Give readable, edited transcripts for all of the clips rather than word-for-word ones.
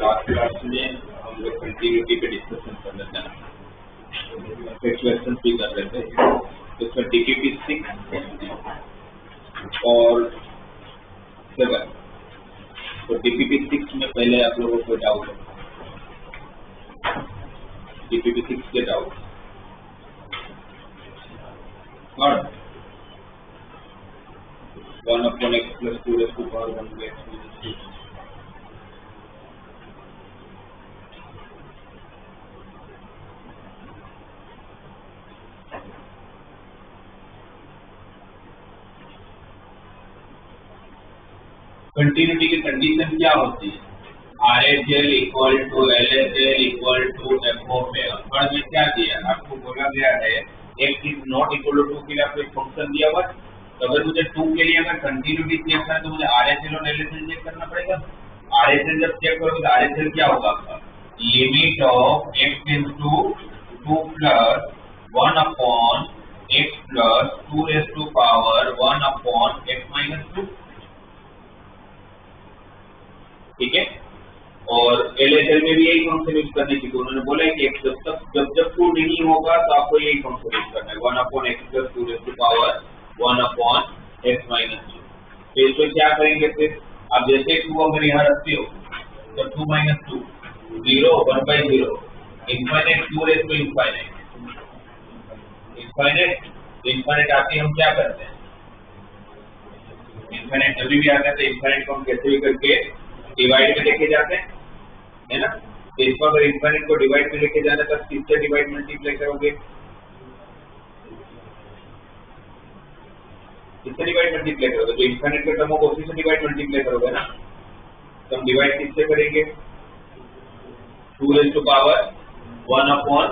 Last class में हम लोग कंटिन्यूटी पे डिस्कशन कर रहे थे, एक्सप्रेशन भी कर रहे थे। तो इसमें डीपीपी 6 और 7। तो डीपीपी 6 में पहले आप लोगों को डाउट है, डीपीपी 6 के डाउट और 1/x + 2⁻1/x - 2। कंटिन्यूटी की कंडीशन क्या होती है? RHL = LHL = F(a). और में क्या दिया आपको बोला गया है x ≠ 2 के लिए आपको एक फंक्शन दिया हुआ। तो अगर मुझे 2 के लिए अगर कंटिन्यूटी चेक करना है तो मुझे RHL और LHL चेक करना पड़ेगा। RHL जब चेक करोगे तो RHL क्या होगा आपका? Limit of x → 2 + 1/x + 2⁻1/x - 2। ठीक है। और LHL में भी यही फंक्शन यूज करने की, तो उन्होंने बोला है कि जब 2 नहीं होगा तो आपको यही फंक्शन यूज करना है, 1/x + 2⁻1/x 1 upon x minus 2। तो इसमें क्या करेंगे फिर, आप जैसे 2 अगर यहाँ रखते हो तो 2 minus 2 0 1 by 0 infinite 2 raise to infinite infinite आके हम क्या करते हैं, इनफाइनाइट जब भी आता है तो इनफाइनाइट को हम कैसे भी करके डिवाइड में लेके जाते हैं, है ना। तो इसको अगर इनफाइनाइट को डिवाइड में लेके जाना तो किससे डिवाइड मल्टीप्लाई करोगे, किससे डिवाइड मल्टीप्लाई करोगे, तो इनफाइनाइट के टर्म को उसी से डिवाइड मल्टीप्लाई करोगे ना। तो हम डिवाइड किससे करेंगे, 2 raise to power 1 upon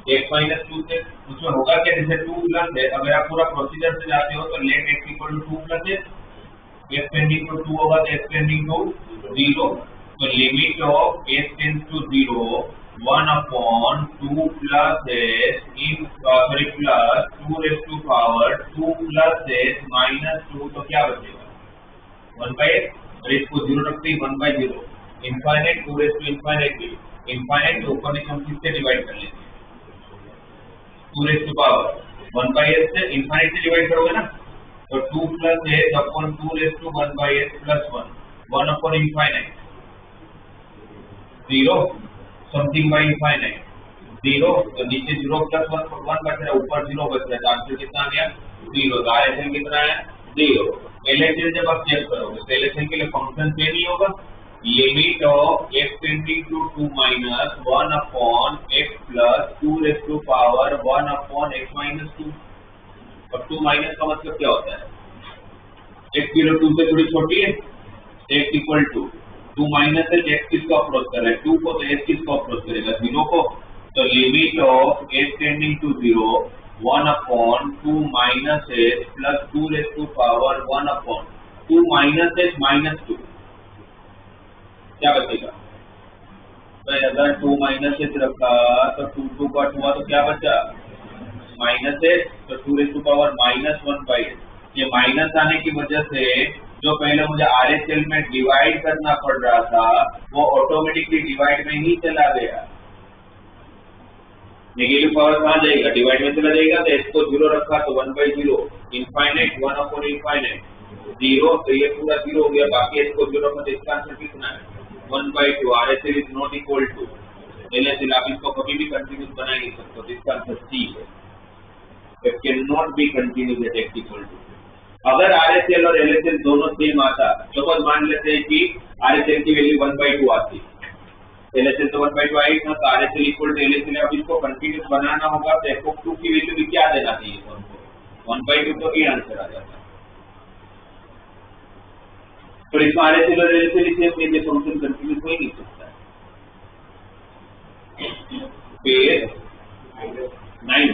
x minus 2 से। उसमें होगा क्या, जैसे 2 प्लस है, अगर आप पूरा प्रोसीजर से जाते हो तो let x equal to 2 plus x tending to 2 होगा तो x टेंडिंग टू 0। तो limit of x tends to 0 1 upon 2 plus s in sorry plus 2 raise to power 2 plus s minus 2। तो क्या बचेगा 1 बाई x, और इसको 0 रखते ही 1 by 0 infinite 2 raise to infinite भी इनफाइनाइट के ऊपर हम किससे डिवाइड कर लेंगे, 2 raise to power 1 by s से इनफाइनाइट से डिवाइड करोगे ना। तो 2 plus s upon 2 raise to 1 by s plus 1 upon infinite 0 something by infinite 0। तो नीचे 0 प्लस 1 बच रहा है, ऊपर 0 बच रहा है, तो आंसर कितना आ गया 0। तो RHS कितना है 0। LHS जब आप चेक करोगे तो LHS के लिए फंक्शन सेम ही होगा, limit of x tending to 2 minus 1 upon x plus 2 raise to power 1 upon x minus 2। और 2 माइनस का मतलब क्या होता है, x 0 2 से थोड़ी छोटी है, x इक्वल टू 2 माइनस है, x किसको अप्रोच कर रहा है 2 को, तो x किसको अप्रोच करेगा 0 को। तो limit of x tending to 0 1 upon 2 minus h plus 2 raise to power 1 upon 2 minus h minus 2। क्या बचेगा भाई, अगर 2 माइनस h रखा तो 2 कट हुआ तो क्या बचा माइनस h, तो 2 raise to power minus 1 by h। ये माइनस आने की वजह से जो पहले मुझे RHS में डिवाइड करना पड़ रहा था वो ऑटोमेटिकली डिवाइड में ही चला गया। नेगेटिव पावर कहाँ जाएगा, डिवाइड में चला जाएगा। तो h को 0 रखा तो 1 बाई 0 इनफाइनाइट 1 अपॉन इनफाइनाइट 0। तो ये पूरा 0 हो गया, बाकी h को 0 रखा तो इसका आंसर कितना है 1 by 2। RHS is not equal to LHS। आप इसको कभी भी कंटिन्यूस बना नहीं सकते, तो इसका आंसर C है। It cannot be continuous at x equal to। अगर RHS और LHS दोनों सेम आता, सपोज मान लेते हैं कि RHS की वैल्यू 1 बाई 2 आती, LHS तो 1 बाई 2 आई था, तो RHS इक्वल टू LHS। अब इसको कंटिन्यूस बनाना होगा तो f of 2 की वैल्यू भी क्या देना चाहिए हमको 1 बाई 2, तो ये आंसर आ जाता है। तो इसमें RHS और LHS सेम नहीं, फंक्शन कंटिन्यूस हो ही नहीं सकता है। फिर 9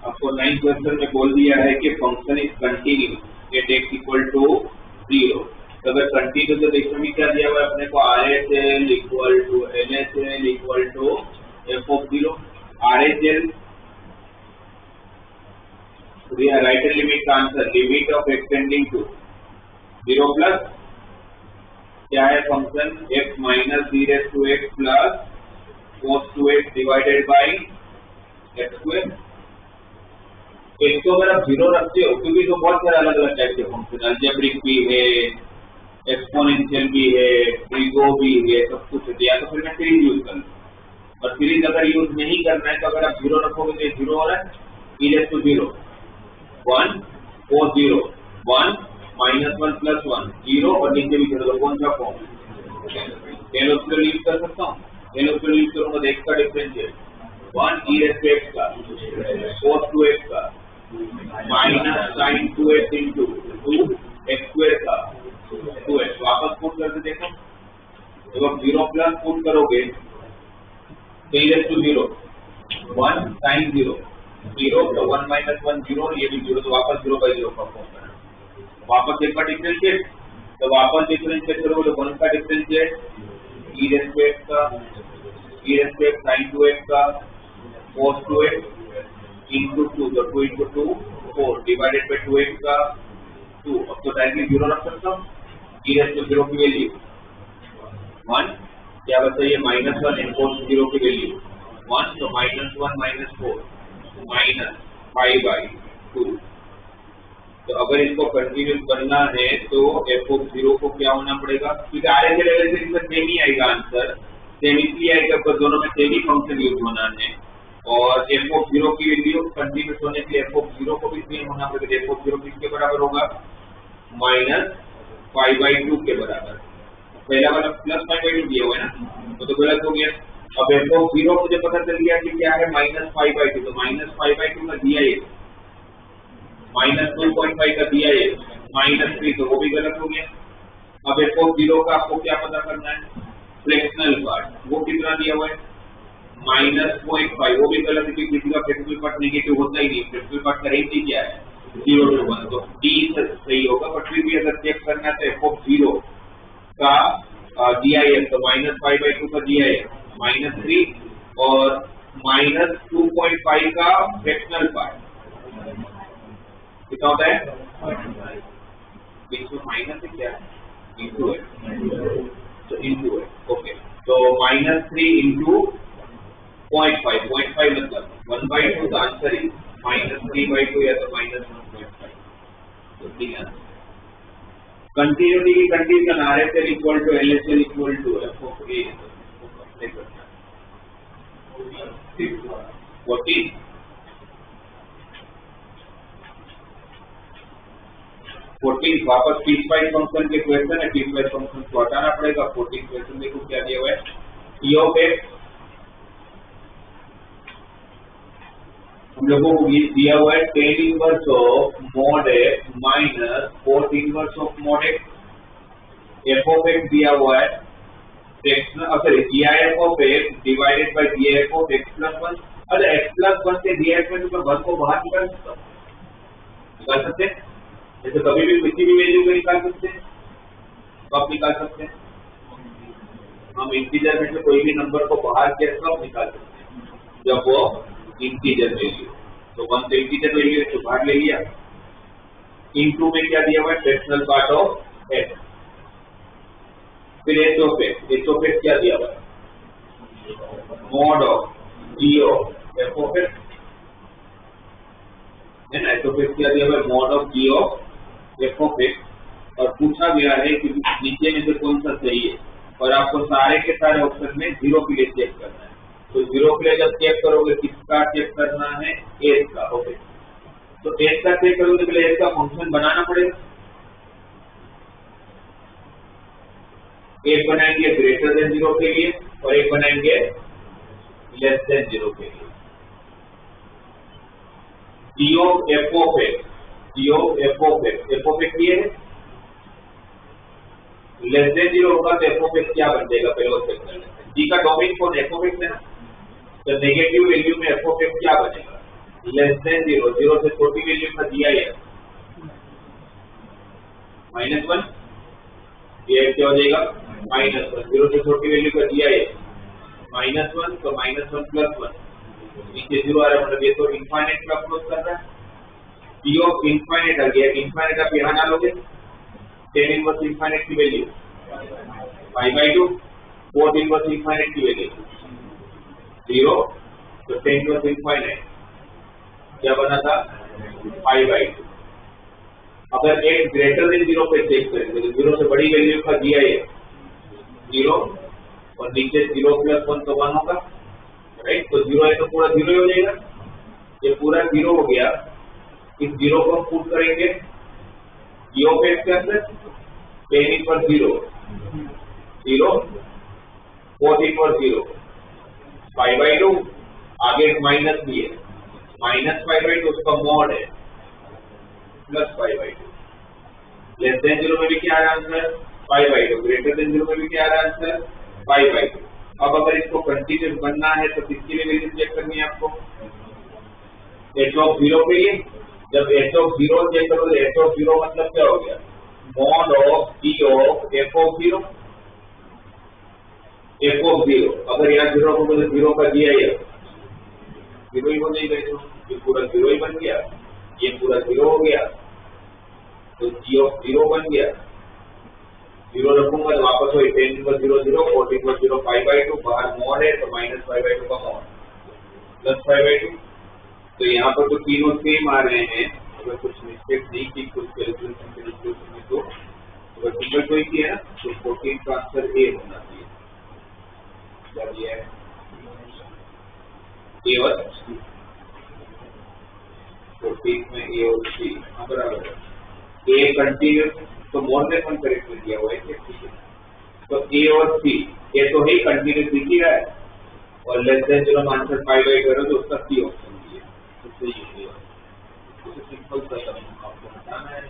आपको 9 क्वेश्चन में बोल दिया है कि function is continuous at x equal to 0। तो अगर कंटिन्यूस तो देखने में क्या दिया हुआ है अपने को, RHS equal to LHS equal to f of 0। RHS right limit का answer limit of extending to 0 plus क्या है function x minus d raise to x plus cos 2x divided by x square. तो इसको अगर आप 0 रखते हो, क्योंकि तो बहुत सारे अलग अलग टाइप के फंक्शन अलजेब्रिक भी है, एक्सपोनेंशियल भी है, ट्रिगो भी है, सब कुछ है। या तो फिर मैं सीरीज यूज कर लूँ, और सीरीज अगर यूज नहीं करना है तो अगर आप 0 रखोगे तो ये 0 हो रहा है, e raise to 0 1 cos 0 1 minus 1 plus 1 0, और नीचे भी 0। कौन सा फॉर्म एल उसको यूज कर सकता हूँ, एल उसको यूज करूंगा तो x का differentiate 1 e raise to x का cos 2x का minus sine 2x into 2 x square का 2x। वापस पुट करके देखो, जब आप 0 प्लस पुट करोगे तो e रेज़ टू 0 1 साइन 0 0, तो 1 माइनस 1 0, ये भी 0, तो वापस 0 बाई 0 का फॉर्म करना। वापस एक का डिफरेंशिएट, तो वापस डिफरेंशिएट करोगे तो 1 का differentiate e raise to x का e raise to x sine 2x का cos 2x इंटू टू, तो 2 इंटू 2 4 डिवाइडेड बाई 2x का 2। अब तो डायरेक्टली 0 रख सकता हूँ, e रेज़ टू 0 की वैल्यू 1, क्या बताइए -1 इनपुट 0 की वैल्यू 1, तो -1 -4 -5/2। तो अगर इसको कंटिन्यूस करना है तो f(0) को क्या होना पड़ेगा, क्योंकि आगे के लेवल से इसमें सेम ही आएगा आंसर, सेम इसलिए आएगा पर दोनों में सेम ही फंक्शन यूज होना है। और f(0) की वैल्यू कंटिन्यूस होने के लिए f(0) को भी सेम होना पड़ेगा। f(0) किसके बराबर होगा, -5/2 के बराबर। पहला वाला +5/2 दिया हुआ है ना, तो गलत हो गया। अब f(0) मुझे पता चल गया कि क्या है -5/2, तो -5/2 का दिया है -2.5 का दिया है -3, तो वो भी गलत हो गया। अब f(0) का आपको क्या पता करना है, फ्रैक्शनल पार्ट, वो कितना दिया हुआ है -0.5, वो भी गलत है क्योंकि किसी का फ्रैक्शनल पार्ट नेगेटिव होता ही नहीं। फ्रैक्शनल पार्ट का रेंज ही क्या है 0 to 1, तो D सही होगा। बट फिर भी अगर चेक करना है तो f(0) का दिया है तो -5/2 का दिया है -3 और -2.5 का फ्रैक्शनल पार्ट कितना होता है, बीच में माइनस है क्या, इंटू है, तो इंटू है, ओके। तो -3 इंटू 0.5 मतलब 1/2, तो आंसर इज -3/2 या तो -1.5। तो ठीक है, कंटिन्यूटी की condition RHL equal to LHL equal to f of a, 14 वापस पीसवाइज फंक्शन के क्वेश्चन है, पीसवाइज फंक्शन को हटाना पड़ेगा। 14 क्वेश्चन देखो क्या दिया हुआ है, e ऑफ x हम लोगों को दिया हुआ है tan inverse of mod x minus cos inverse of mod x। f of x दिया हुआ है sorry gif of x divided by gif of x plus 1। अरे x प्लस 1 से gif में तो मैं 1 को बाहर निकाल सकते हैं, जैसे कभी भी किसी भी वैल्यू को निकाल सकते हैं, कब निकाल सकते हैं, हम इंटीजर में से कोई भी नंबर को बाहर किया कब निकाल सकते हैं, जब वो इंटीजर वैल्यू, तो 1 तो इंटीजर वैल्यू है तो बाहर ले लिया। इनटू में क्या दिया हुआ है, फ्रैक्शनल पार्ट ऑफ x, फिर h ऑफ x क्या दिया हुआ है, mod of g of f of x है ना, h ऑफ x क्या दिया हुआ है, mod of g of f of x। और पूछा गया है कि नीचे में से कौन सा सही है, और आपको सारे के सारे ऑप्शन में 0 के लिए चेक करना है। तो 0 के लिए जब चेक करोगे किसका चेक करना है, h का, ओके। तो h का चेक करोगे तो पहले h का फंक्शन बनाना पड़ेगा। एक बनाएंगे ग्रेटर देन 0 के लिए और एक बनाएंगे लेस देन 0 के लिए। g of f of x, g of f of x ये है, लेस देन 0 होगा तो f ऑफ x क्या बन जाएगा, पहले वो चेक कर लेते हैं। g का डोमेन कौन है, f ऑफ x है ना, तो नेगेटिव वैल्यू में f ऑफ x क्या बनेगा, लेस देन 0, 0 से छोटी वैल्यू का दिया है -1, ये क्या हो जाएगा -1, 0 से छोटी वैल्यू का दिया है -1, तो -1 प्लस 1, नीचे 0 आ रहा है, मतलब ये तो इनफाइनाइट का अप्रोच कर रहा है। g ऑफ इनफाइनाइट आ गया, इनफाइनाइट आप यहाँ डालोगे tan इनवर्स इनफाइनाइट की वैल्यू 5/2, cos इनवर्स इनफाइनाइट की वैल्यू 0, तो tan इनवर्स इनफाइनाइट क्या बना था 5/2। अगर x ग्रेटर देन 0 पे चेक करेंगे तो 0 से बड़ी वैल्यू का दिया है 0 और नीचे 0 प्लस 1 तो 1 होगा, राइट। तो 0 है तो पूरा 0 ही हो जाएगा, ये पूरा 0 हो गया। इस 0 को हम पुट करेंगे g ऑफ x के अंदर, tan इनवर्स 0 cos इनवर्स 0 5/2, आगे माइनस भी है, -5/2 उसका मॉड है प्लस 5/2। लेस देन 0 में भी क्या आ रहा है आंसर 5/2, ग्रेटर देन 0 में भी क्या आ रहा है आंसर 5/2। अब अगर इसको कंटीन्यूअस बनना है तो किसके लिए वैल्यू चेक करनी है आपको, h ऑफ 0 के लिए। जब h ऑफ 0 चेक करोगे, h ऑफ 0 मतलब क्या हो गया, mod of g of f of 0, f of 0। अगर यहाँ 0 को मुझे 0 का दिया है 0 ही हो जाएगा, ये पूरा 0 ही बन गया, ये पूरा 0 हो गया, तो g ऑफ 0 बन गया। 0 रखूंगा तो वापस वही 10 इनवर्स 0 0, 40 इनवर्स 0 5/2, बाहर मोड है तो माइनस 5/2 का मोड प्लस 5/2। तो यहाँ पर तो तीनों सेम आ रहे हैं, अगर कुछ मिस्टेक नहीं की कुछ कैलकुलेशन के रिजल्ट में तो अगर सिंगल कोई की है ना तो 14 का आंसर ए होना चाहिए। क्या दिया है? ए और 14 में ए और सी बराबर है। ए कंटिन्यूस तो मोर देन वन करेक्ट दिया हुआ है, ठीक है। तो ए और सी, ए तो है कंटिन्यूस दिख ही रहा है और लेस देन जब हम आंसर 5/2 करो तो उसका सी ऑप्शन दिया, तो सही है। तो सिंपल सा आपको हटाना है।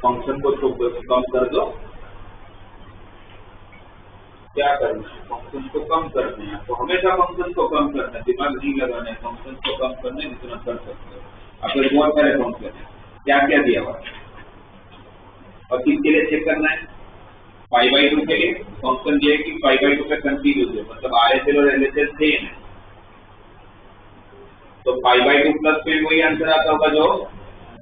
फंक्शन को तो कम कर दो, क्या करना है? फंक्शन को कम करना है, तो हमेशा फंक्शन को कम करना है, दिमाग नहीं लगाना है, फंक्शन को कम करना है जितना कर सकते हो। अगर बहुत सारे फंक्शन है, क्या क्या दिया हुआ है और किसके लिए चेक करना है? 5/2 के लिए फंक्शन दिया है कि 5/2 पे कंटिन्यूस है, मतलब RHL और LHL सेम है, तो 5/2 प्लस फिर वही आंसर आता होगा जो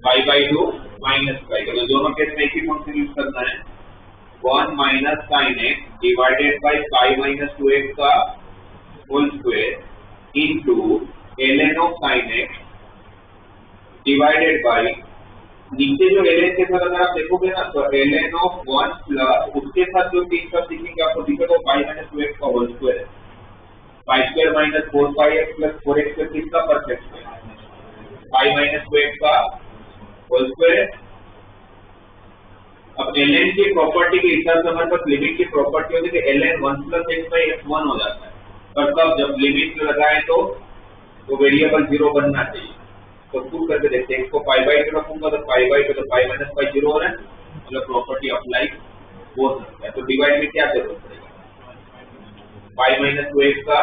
5/2 माइनस 5। तो दोनों केस में एक ही फंक्शन यूज करना है, 1 minus sine x divided by pi minus 2x का whole square into ln of sine x divided by, नीचे जो ln के साथ अगर आप देखोगे ना तो ln ऑफ 1 प्लस उसके साथ जो तीन शब्द दिखेंगे आपको दिखेगा पाई माइनस 2x का होल स्क्वायर है, pi square minus 4πx plus 4x का किसका परफेक्ट है? पाई माइनस 2x का होल स्क्वायर। अब ln की प्रॉपर्टी के हिसाब से हमारे पास लिमिट की प्रॉपर्टी होती है कि ln 1 plus x by x 1 हो जाता है, पर तब जब लिमिट लगाए तो वो वेरिएबल 0 बनना चाहिए। तो प्रूव करके देखते हैं, इसको पाई/2 रखूंगा तो पाई/2 तो पाई माइनस पाई 0 हो रहा है, मतलब प्रॉपर्टी अप्लाई हो सकता है। तो डिवाइड में क्या जरूरत पड़ेगा? पाई माइनस 2x का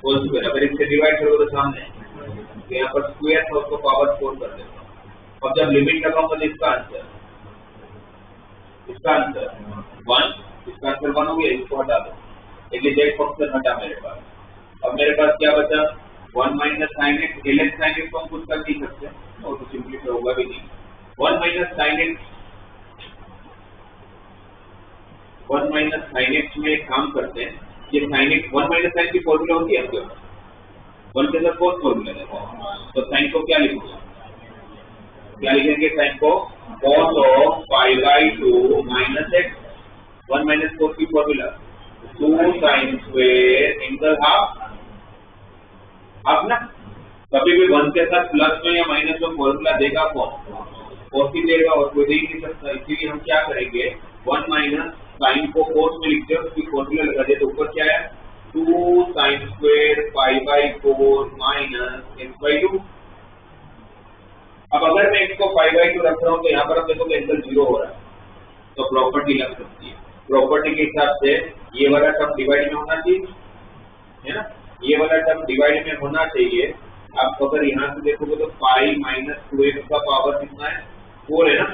होल स्क्वायर, अगर इससे डिवाइड करोगे तो सामने तो यहाँ पर स्क्वायर था उसको पावर 4 कर देता हूँ। अब जब लिमिट लगाऊंगा तो इसका आंसर 1, इसका आंसर 1 हो गया, इसको हटा दो, लेकिन z फंक्शन हटा मेरे पास। अब मेरे पास क्या बचा? 1 minus sine x, ln sine x को हम कुछ कर नहीं सकते और तो सिंपलीफाई होगा भी नहीं। 1 माइनस साइन एक्स में एक काम करते हैं, ये साइन एक्स 1 माइनस साइन की फॉर्मूला होती है आपके पास, 1 के साथ कौन फॉर्मूला रहता है, तो साइन को क्या लिखोगे? क्या लिखेंगे साइन को? cos ऑफ पाई/2 माइनस एक्स, 1 माइनस 4 की formula 2 sine square into half ना। कभी भी 1 के साथ प्लस में या माइनस में फॉर्मूला देगा कौन? cos ही देगा और कोई दे ही नहीं सकता। इसीलिए हम क्या करेंगे, 1 माइनस साइन को cos में लिखते हैं, उसकी फॉर्मूला लगा दे, तो ऊपर क्या है 2 साइन स्क्वायर पाई/4 माइनस x/2। अब अगर मैं x को पाई/2 रख रहा हूँ तो यहाँ पर आप देखोगे एंगल 0 हो रहा है, तो प्रॉपर्टी लग सकती है। प्रॉपर्टी के हिसाब से ये वाला टर्म डिवाइड में होना चाहिए, है ना, ये वाला टर्म डिवाइड में होना चाहिए। आप अगर यहाँ से देखोगे तो पाई माइनस 2x का पावर कितना है? 4 है ना।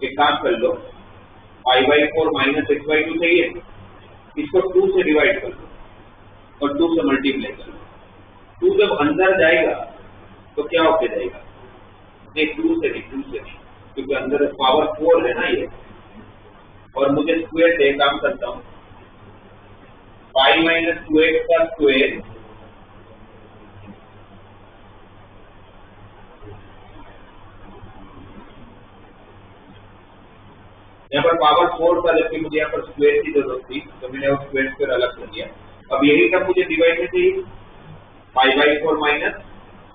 एक काम कर लो, पाई/4 माइनस x/2 चाहिए, इसको 2 से डिवाइड कर लो और 2 से मल्टीप्लाई कर लो। 2 जब अंदर जाएगा तो क्या होके जाएगा? नहीं 2 से नहीं, क्योंकि अंदर पावर 4 है ना ये, और मुझे स्क्वायर से काम करता हूँ, पाई माइनस 2x का स्क्वायर यहाँ पर पावर 4 था, जबकि मुझे यहाँ पर स्क्वायर की जरूरत थी, तो मैंने वो स्क्वायर अलग कर दिया। अब यही टर्म मुझे डिवाइड में चाहिए, पाई/4 माइनस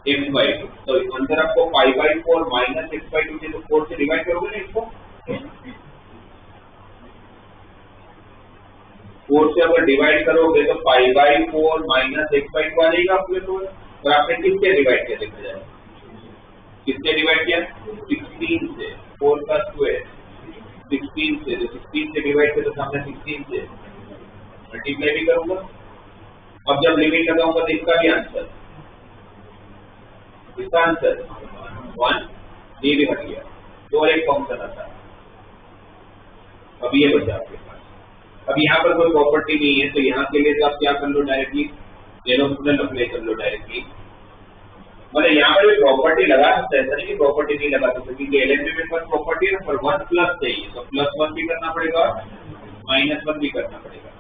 x/2, तो अंदर आपको पाई/4 माइनस x/2 चाहिए, तो 4 से डिवाइड करोगे ना इसको, 4 से अगर डिवाइड करोगे तो पाई/4 माइनस x/2 आ जाएगा आपके तो। और आपने किससे डिवाइड किया देखा जाए, किससे डिवाइड किया? 16 से, 4 का स्क्वायर 16 से, तो 16 से डिवाइड किया तो सामने 16 से मल्टीप्लाई भी करूंगा। अब जब लिमिट लगाऊंगा तो इसका भी आंसर, इसका आंसर 1, ये भी हट गया, तो और एक फंक्शन आता है। अब ये बचा आपके पास। अब यहाँ पर कोई प्रॉपर्टी नहीं है, तो यहाँ के लिए तो आप क्या कर लो, डायरेक्टली एलोफ्रेंडल अप्लाई कर लो डायरेक्टली। मतलब यहाँ पर भी प्रॉपर्टी लगा सकते हैं, ऐसा नहीं कि प्रॉपर्टी नहीं लगा सकते, क्योंकि एलएनबी में पास प्रॉपर्टी है ना, पर 1 प्लस चाहिए, तो +1 भी करना पड़ेगा और -1 भी करना पड़ेगा।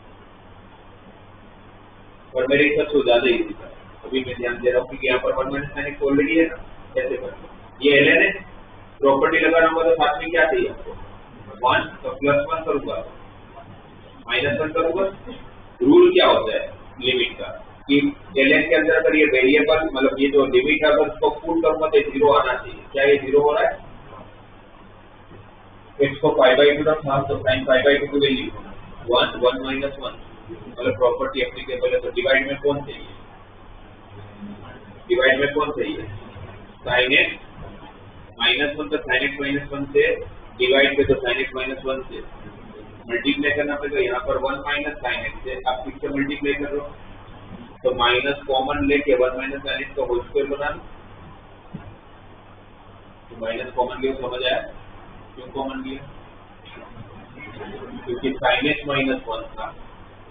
और मेरे हिसाब से ज्यादा इजी था, अभी मैं ध्यान दे रहा हूँ, क्योंकि यहाँ पर 1 - sin ऑलरेडी है ना, कैसे कर ये एलएन है, प्रॉपर्टी लगाना होगा तो साथ में क्या चाहिए आपको 1, तो +1 करूंगा, -1 करूंगा। रूल क्या होता है लिमिट का, कि एलएन के अंदर अगर ये वेरिएबल मतलब ये जो लिमिट है अगर उसको पुट करूंगा तो 0 आना चाहिए। क्या ये 0 हो रहा है? x को 5/2 रखा तो sin 5/2 की वैल्यू 1 1 - 1 मतलब प्रॉपर्टी एप्लीकेबल है। तो डिवाइड में कौन चाहिए, डिवाइड में कौन चाहिए sin x -1, तो sin x -1 से डिवाइड पे, तो sin x -1 से मल्टीप्लाई करना पड़ेगा। यहाँ पर 1 - sin x से आप किससे मल्टीप्लाई कर रहे हो, तो माइनस कॉमन लेके 1 - sin x का होल स्क्वायर बना लो, तो माइनस कॉमन लिया, समझ आया क्यों कॉमन लिया, क्योंकि sin x -1 था,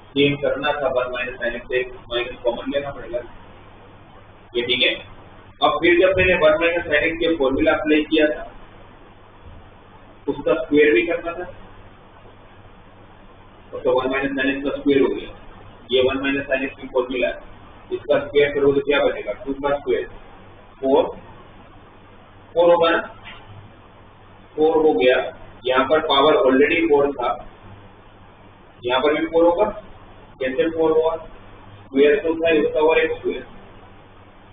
सेम करना था 1 - sin x से माइनस कॉमन लेना पड़ेगा, ये ठीक है। अब फिर जब मैंने 1 - sin x के फॉर्मूला अप्लाई किया था, उसका स्क्वायर भी करना था, तो 1 - sin x का स्क्वायर हो गया, ये 1 - sin x की फॉर्मूला है, इसका स्क्वायर करोगे तो क्या बनेगा 2 का स्क्वायर 4 होगा ना, 4 हो गया। यहाँ पर पावर ऑलरेडी 4 था, यहाँ पर भी 4 होगा, कैसे 4 हुआ, स्क्वायर तो था उसका और एक स्क्वायर,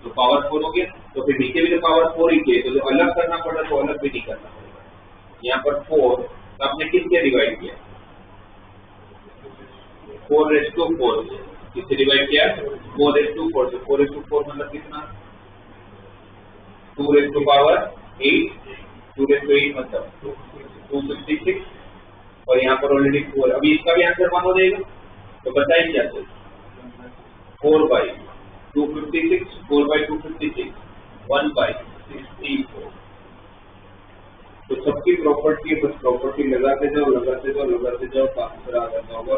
तो पावर 4 हो गया। तो फिर नीचे भी तो पावर 4 ही थे, तो जो अलग करना पड़ा तो अलग भी नहीं करना पड़ेगा। यहाँ पर 4 तो आपने किससे डिवाइड किया, 4/4 से, किससे डिवाइड किया 4/4 से, 4/4 मतलब कितना 2⁸8, 2⁸8 मतलब 256, और यहाँ पर ऑलरेडी 4, अभी इसका भी आंसर 1 हो जाएगा, तो बताइए क्या चाहिए 4/256, 4/256 1/64। तो सबकी प्रॉपर्टी है, बस प्रॉपर्टी लगाते जाओ लगाते जाओ लगाते जाओ, तो आंसर आ जाता होगा।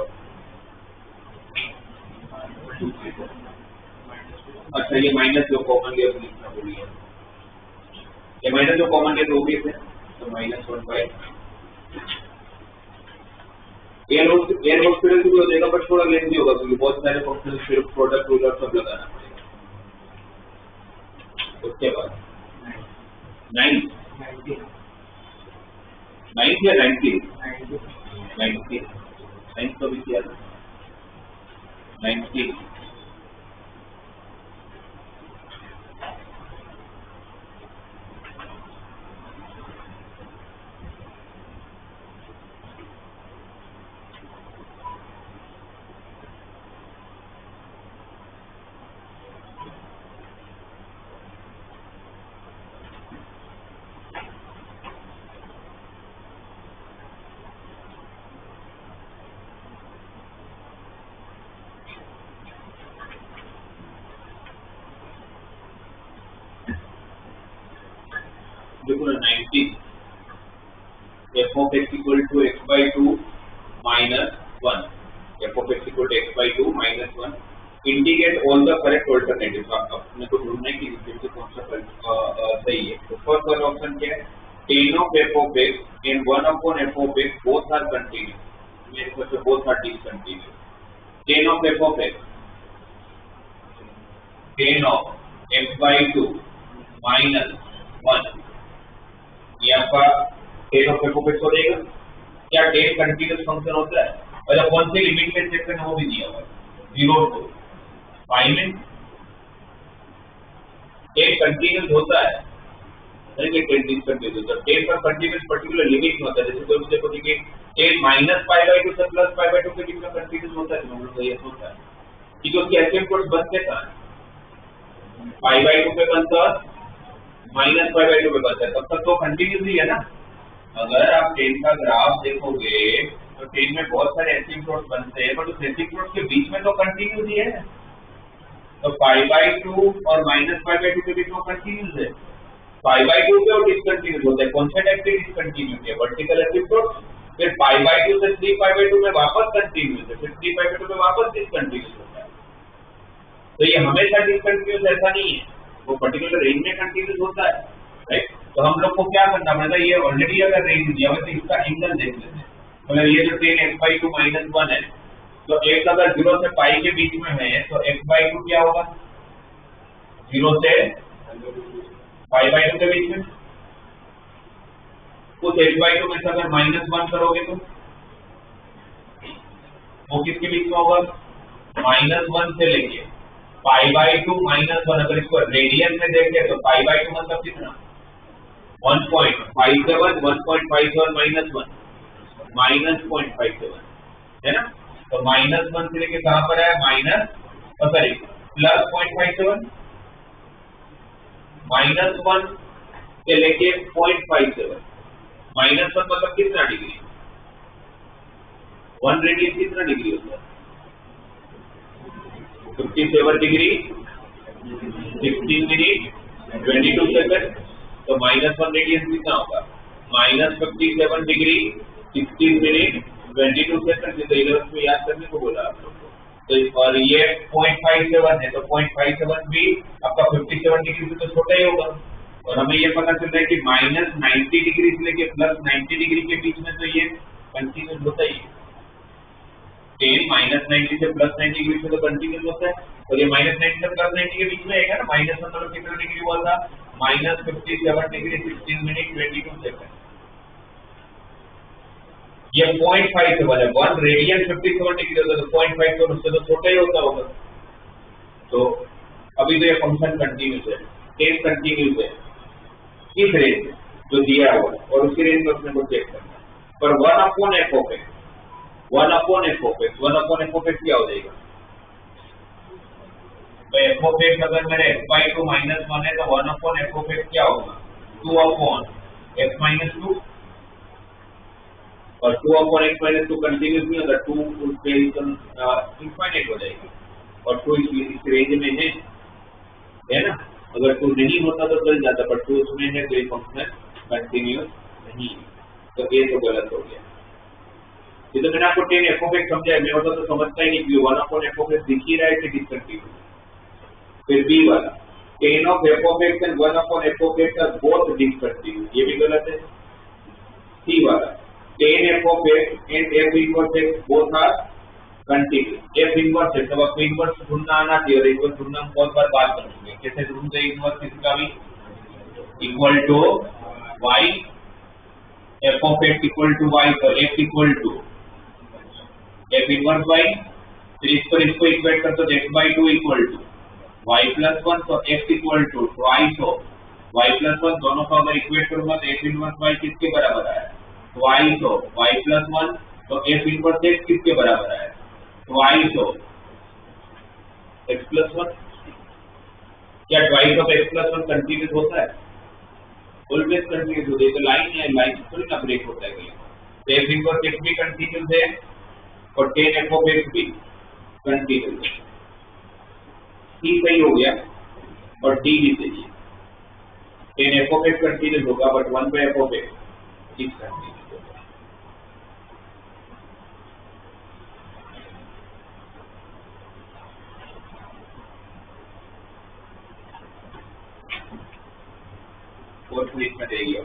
अच्छा ये माइनस जो कॉमन लिया तो लिखना भूलिए, ये माइनस जो कॉमन लिया तो भी है, तो -1/, एयर हॉस्पिटल भी हो जाएगा, बट थोड़ा लेंथी होगा क्योंकि बहुत सारे फंक्शन सिर्फ प्रोडक्ट रूलर सब लगाना पड़ेगा। उसके बाद 9 या 19 तो भी किया 19 देखो ना 19 f of x equal to x/2 minus 1, f of x equal to x/2 minus 1, indicate all the correct alternative. अपने को ढूंढना है कि इसमें से कौन सा सही है। तो फर्स्ट वाला ऑप्शन क्या है, tan of f of x and 1/f of x both are continuous, मेरे को तो both are discontinuous। tan of f of x, tan of x/2 minus 1, ये आपका tan of f of x हो जाएगा। क्या tan कंटीन्यूअस फंक्शन होता है, मतलब कौन सी लिमिट में चेक करना वो भी दिया हुआ है 0 to पाई में। tan कंटीन्यूअस होता है, नहीं कि tan डिसकंटीन्यूअस होता है। tan का कंटीन्यूअस पर्टिकुलर लिमिट में होता है, जैसे कोई मुझे बोले कि tan -π/2 से +π/2 के बीच में कंटीन्यूअस होता है, तो हम लोग ये होता है कि जो उसके एसिम्पटोट्स बनते हैं π/2 पे बनता है, -π/2 पे बनता है, तब तक तो कंटीन्यूअस ही है ना। अगर आप tan का ग्राफ देखोगे तो tan में बहुत सारे एसिम्पटोट्स बनते हैं, बट उस एसिम्पटोट्स के बीच में तो कंटीन्यूअस ही है, तो π/2 और -π/2 के बीच में कंटीन्यूअस है। पाई बाय 2 पे और डिसकंटिन्यूस होता है, कौन से टाइप के डिसकंटिन्यूस है, वर्टिकल एसिप्टोट, फिर पाई बाय 2 से 3 पाई बाय 2 में वापस कंटिन्यूस है, फिर 3 पाई बाय 2 में वापस डिसकंटिन्यूस होता है। तो ये हमेशा डिसकंटिन्यूस ऐसा नहीं है, वो पर्टिकुलर रेंज में कंटिन्यूस होता है, राइट। तो हम लोग को क्या करना पड़ेगा, ये ऑलरेडी अगर रेंज दिया हुआ तो इसका एंगल देख लेते हैं। मतलब ये जो tan x/2 - 1 है, तो x अगर 0 से पाई के बीच में है तो x/2 क्या होगा, 0 से पाई/2 के बीच में। उस x/2 में से अगर -1 करोगे तो वो किसके बीच में होगा, -1 से लेके पाई/2 -1। अगर इसको रेडियन में देखें तो पाई/2 मतलब कितना, 1.57, 1.57 -1 -0.57 है ना। तो -1 से लेके कहां पर है, सॉरी प्लस 0.57, -1 से लेके 0.57, -1 मतलब कितना डिग्री, 1 रेडियन कितना डिग्री होता है, 57 डिग्री 16 मिनट 22 सेकंड। तो -1 रेडियन कितना होगा, -57 डिग्री 16 मिनट 22 सेकंड। तो 11 में याद करने को बोला आप लोग को। तो और ये 0.57 है, तो 0.57 भी आपका 57 डिग्री से तो छोटा ही होगा। और हमें ये पता चल रहा है कि -90 डिग्री से लेके +90 डिग्री के बीच में तो ये कंटिन्यूस होता ही है। -90 से +90 डिग्री से तो कंटिन्यूस होता है, और ये -90 से +90 के बीच में है ना। -1 मतलब कितना डिग्री हुआ था, -57 डिग्री 16 मिनट 22 सेकंड। ये 0.57 है, 1 रेडियन 57 डिग्री होता है, तो 0.57 उससे तो छोटा ही होता होगा। तो अभी तो ये फंक्शन कंटिन्यूस है, tan कंटिन्यूस है इस रेंज में जो दिया हुआ है, और उसी रेंज में अपने को चेक करना है। पर 1/f(f)(1/f)(f) क्या हो जाएगा, तो f(f) अगर मेरे x/2 -1 है तो 1/f(f) क्या होगा, 2/f(2), और 2/x-2 कंटिन्यूस नहीं होता, 2 उसके इनफाइनाइट हो जाएगा, और 2 इस रेंज में है ना। अगर 2 नहीं होता तो चल जाता, पर 2 उसमें है तो ये फंक्शन कंटिन्यूस नहीं है, तो ये तो गलत हो गया। ये तो मैंने आपको tan f(f) समझाया, मैं होता तो समझता ही नहीं कि 1/f(f) दिख ही रहा है कि डिसकंटिन्यूस। फिर b वाला tan of f(f) and 1/f(f) are both discontinuous, ये भी गलत है। c वाला tan f(f) and f inverse x both are continuous, f inverse x, अब आपको इनवर्स ढूंढना आना चाहिए, और इनवर्स ढूंढना हम बहुत बार बात कर चुके हैं। कैसे ढूंढते हैं इनवर्स इसका भी, equal to y, f(f) equal to y, तो f equal to f inverse y, फिर इसको इक्वेट कर तो x/2 equal to y plus 1, तो x equal to twice of y plus 1, दोनों को अगर इक्वेट करूंगा तो f इनवर्स y किसके बराबर आया, ट्वाइस ऑफ y प्लस 1, तो f इनवर्स x किसके बराबर आया, ट्वाइस ऑफ x प्लस 1। क्या twice of x plus 1 continuous होता है, ऑलवेज कंटिन्यूस होता है, तो लाइन है, लाइन थोड़ी ना ब्रेक होता है कहीं। तो f इनवर्स x भी कंटिन्यूस है और tan f(f) भी कंटिन्यूस है। C सही हो गया और D भी सही है। tan f(f) कंटिन्यूस होगा, बट 1/f(f) इज कंटिन्यूस होगा। और फिर इसमें देगी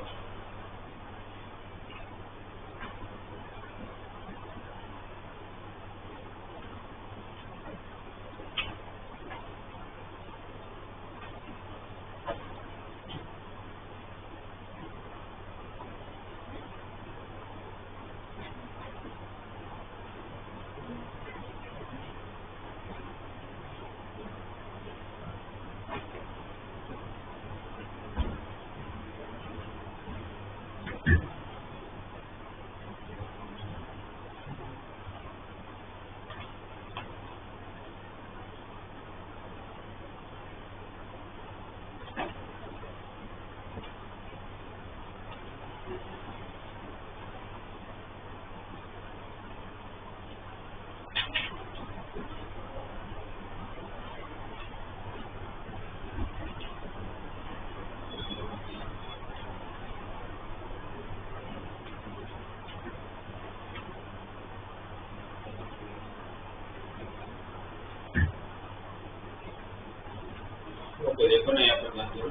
ओके, देखो ना यहाँ पर ध्यान दो।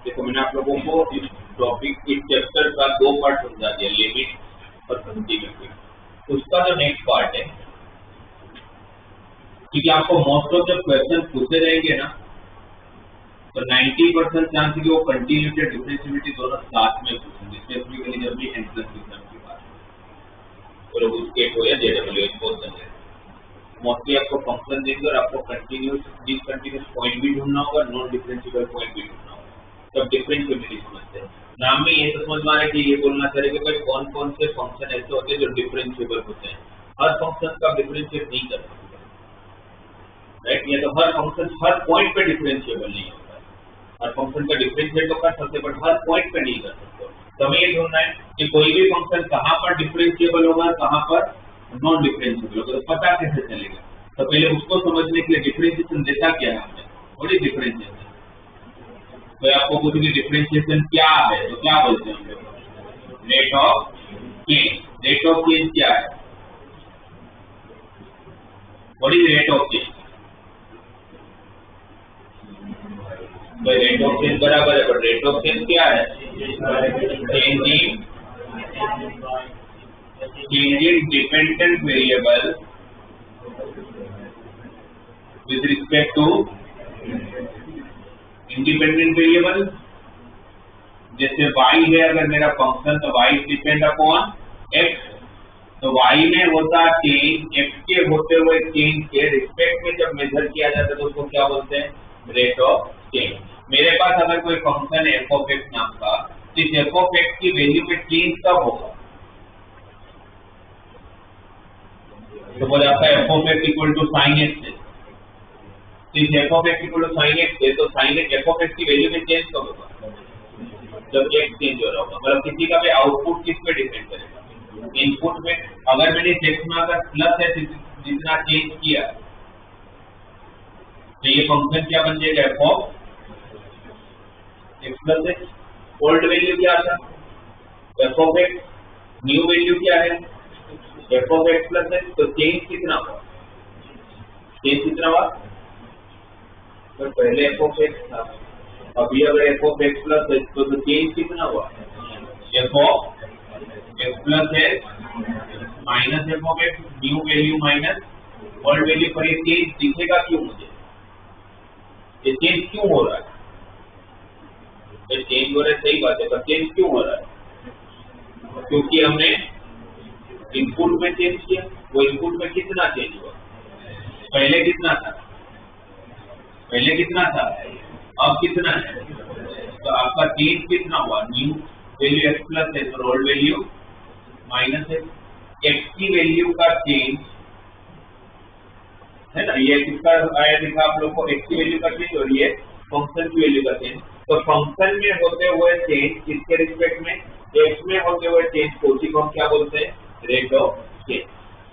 देखो मैंने आप लोगों को इस टॉपिक इस चैप्टर का 2 पार्ट समझा दिया, लिमिट और कंटिन्यूटी। उसका जो नेक्स्ट पार्ट है, क्योंकि आपको मोस्ट ऑफ द क्वेश्चन पूछे रहेंगे ना, तो 90% चांस है कि वो कंटिन्यूटी और डिफरेंशिएबिलिटी दोनों साथ में पूछेंगे, स्पेसिफिकली जब भी एंट्रेंस एग्जाम की बात है, तो लोग उसके हो या जेडब्ल्यू बोल सकते हैं। मोस्टली आपको फंक्शन देंगे और आपको कंटिन्यूस डिसकंटिन्यूस पॉइंट भी ढूंढना होगा, नॉन डिफरेंशिएबल पॉइंट भी ढूंढना होगा, तब डिफरेंशिएबिलिटी समझते हैं। नाम में ये तो समझ में आ रहा है कि ये बोलना चाहिए कि भाई कौन कौन से फंक्शन ऐसे होते हैं जो डिफरेंशिएबल होते हैं। हर फंक्शन का डिफरेंशिएट नहीं कर सकते, राइट? ये तो हर फंक्शन हर पॉइंट पे डिफरेंशिएबल नहीं होता है। हर फंक्शन का डिफरेंशिएट तो कर सकते बट हर पॉइंट पे नहीं कर सकते। तो हमें ये ढूंढना है कि कोई भी फंक्शन कहाँ पर डिफरेंशिएबल होगा, कहाँ पर नॉन डिफरेंशिएबल होगा, तो पता कैसे चलेगा? तो पहले उसको समझने के लिए डिफरेंशिएशन देखा क्या है हमने, थोड़ी डिफरेंशिएशन। तो आपको कुछ भी डिफरेंशिएशन क्या है तो क्या बोलते हैं हम लोग? Rate of change. Rate of change क्या है? What is rate of change? भाई रेट ऑफ चेंज बराबर है, बट रेट ऑफ चेंज क्या है? Changing dependent variable with respect to independent variable. जैसे y है अगर मेरा फंक्शन, तो y डिपेंड अपॉन x, तो y में होता चेंज x के होते हुए चेंज के रिस्पेक्ट में जब मेजर किया जाता है तो उसको क्या बोलते हैं? Rate of change. मेरे पास अगर कोई फंक्शन है f ऑफ x नाम का, तो इस f ऑफ x की वैल्यू में चेंज कब होगा? तो बोला जाता है f of x equal to sine x है, इस f of x equal to sine x है, तो sine x f of x की वैल्यू में चेंज कब होगा? जब x चेंज हो रहा होगा। मतलब किसी का भी आउटपुट किस पे डिपेंड करेगा? इनपुट में। अगर मैंने x में अगर प्लस है जितना चेंज किया, तो ये फंक्शन क्या बन जाएगा? f of x plus x। Old value क्या था? f of x। New value क्या है? f of x plus x। तो चेंज कितना हुआ? चेंज कितना हुआ? तो पहले f ऑफ x था, अभी अगर f of x plus x, तो चेंज कितना हुआ? f of x plus x minus f of x, new value minus old value पर। ये चेंज दिखेगा क्यों मुझे? ये चेंज क्यों हो रहा है? ये चेंज हो रहा है, सही बात है, पर चेंज क्यों हो रहा है? क्योंकि हमने इनपुट में चेंज किया। वो इनपुट में कितना चेंज हुआ? पहले कितना था? पहले कितना था? अब कितना है? तो आपका चेंज कितना हुआ? न्यू वैल्यू x प्लस है, और ओल्ड वैल्यू माइनस है। x की वैल्यू का चेंज है ना, ये किसका आया दिखा आप लोग को? x की वैल्यू का चेंज और ये फंक्शन की वैल्यू का चेंज। तो फंक्शन में होते हुए चेंज किसके रिस्पेक्ट में? x में होते हुए चेंज को उसी को हम क्या बोलते हैं? Rate of change,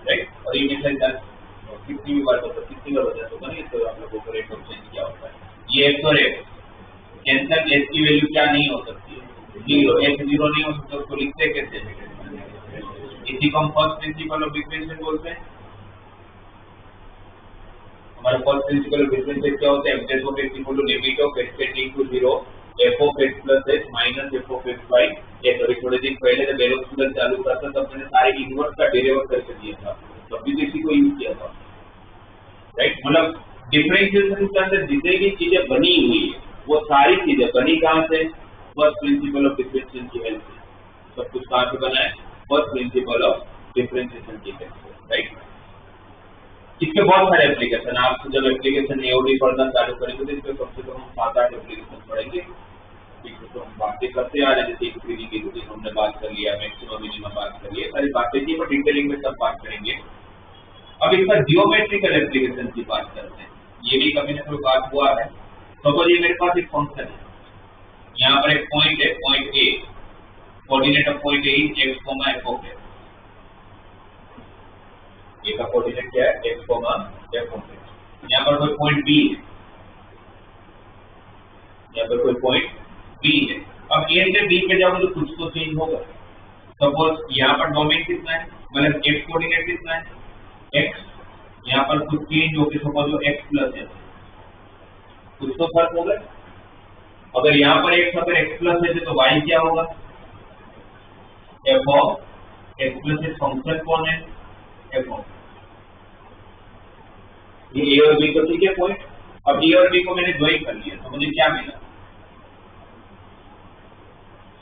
right? और ये मेथड कितनी भी बार होता है, कितनी बार होता है तो बनी, तो आप लोगों को रेट ऑफ चेंज क्या होता है? ये x और x कैंसल, x की वैल्यू क्या नहीं हो सकती? जीरो। x जीरो नहीं हो सकता, उसको लिखते कैसे? इसी को हम फर्स्ट प्रिंसिपल ऑफ डिफरेंशिएशन बोलते हैं। हमारा फर्स्ट प्रिंसिपल ऑफ डिफरेंशिएशन क्या होता है? f of x equal to limit of x tending to 0 f of x plus x minus f of x by x। अभी थोड़े दिन पहले जब एरो स्टूडेंट चालू करता तब मैंने सारे इनवर्स का डेरिवेटिव करके दिया था, तब भी इसी को यूज किया था, राइट? मतलब डिफरेंशिएशन के अंदर जितनी भी चीजें बनी हुई है वो सारी चीजें बनी कहाँ से? फर्स्ट प्रिंसिपल ऑफ डिफरेंशिएशन की हेल्प से। सब कुछ कहाँ से बना है? फर्स्ट प्रिंसिपल ऑफ डिफरेंशिएशन की हेल्प से, राइट? इसके बहुत सारे एप्लीकेशन। आप जब एप्लीकेशन एओडी पढ़ना चालू करेंगे तो इसमें कम से कम 7-8 एप्लीकेशन पढ़ेंगे। ठीक है, तो हम बातें करते आ रहे हैं, जैसे इंक्रीजिंग की रूटीन हमने बात कर लिया, मैक्सिमम मिनिमम बात कर लिया, सारी बातें की, पर डिटेलिंग में सब बात करेंगे। अब इसका जियोमेट्रिकल एप्लीकेशन की बात करते हैं। ये भी कभी ना कभी बात हुआ है। सपोज ये मेरे पास एक फंक्शन है, यहाँ पर एक पॉइंट है, point A, coordinate of point A is x, f of x। ये का कोऑर्डिनेट क्या है? x, f of x। यहाँ पर कोई पॉइंट b है, यहाँ पर कोई पॉइंट b है। अब a से b पे जाओ तो कुछ तो चेंज होगा। सपोज यहाँ पर डोमेन कितना है, मतलब x कोऑर्डिनेट कितना है? x। यहाँ पर कुछ चेंज होके सपोज x प्लस है, कुछ तो फर्क होगा। अगर यहाँ पर x अगर x प्लस है तो y क्या होगा? f of x plus H function कौन है? f ऑफ ये a और b को, ठीक है पॉइंट। अब a और b को मैंने ज्वाइन कर लिया तो मुझे क्या मिला?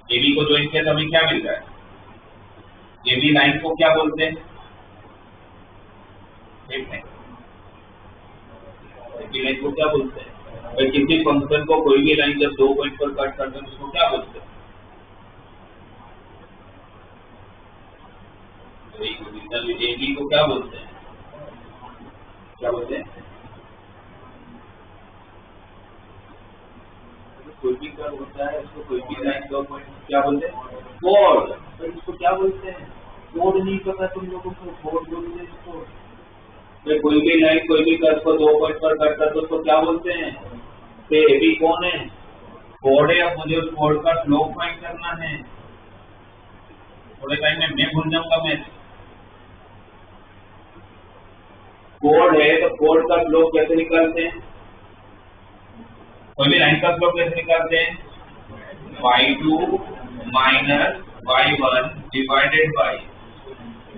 ए बी को ज्वाइन किया तो हमें क्या मिल रहा है? ए बी लाइन को क्या बोलते हैं? एक है लाइन को क्या बोलते हैं? भाई किसी फंक्शन को कोई भी लाइन जब 2 पॉइंट पर कट करते हैं उसको क्या बोलते हैं? ए बी को क्या बोलते हैं? क्या बोलते हैं? कोई भी कर्व होता है उसको कोई भी लाइन 2 पॉइंट क्या बोलते हैं? कोड। तो इसको क्या बोलते हैं? कोड नहीं पता तुम लोगों को? कोड बोलते हैं इसको। तो कोई भी लाइन कोई भी कर्व को 2 पॉइंट पर कट करते उसको क्या बोलते हैं? तो ए बी कौन है? कोड है। अब मुझे उस कोड का स्लोप फाइंड करना है। थोड़े टाइम में मैं भूल जाऊंगा। मैं कोड है तो कोड का स्लोप कैसे निकालते हैं? कोई भी लाइन का स्लोप कैसे निकालते हैं? y2 minus y1 divided by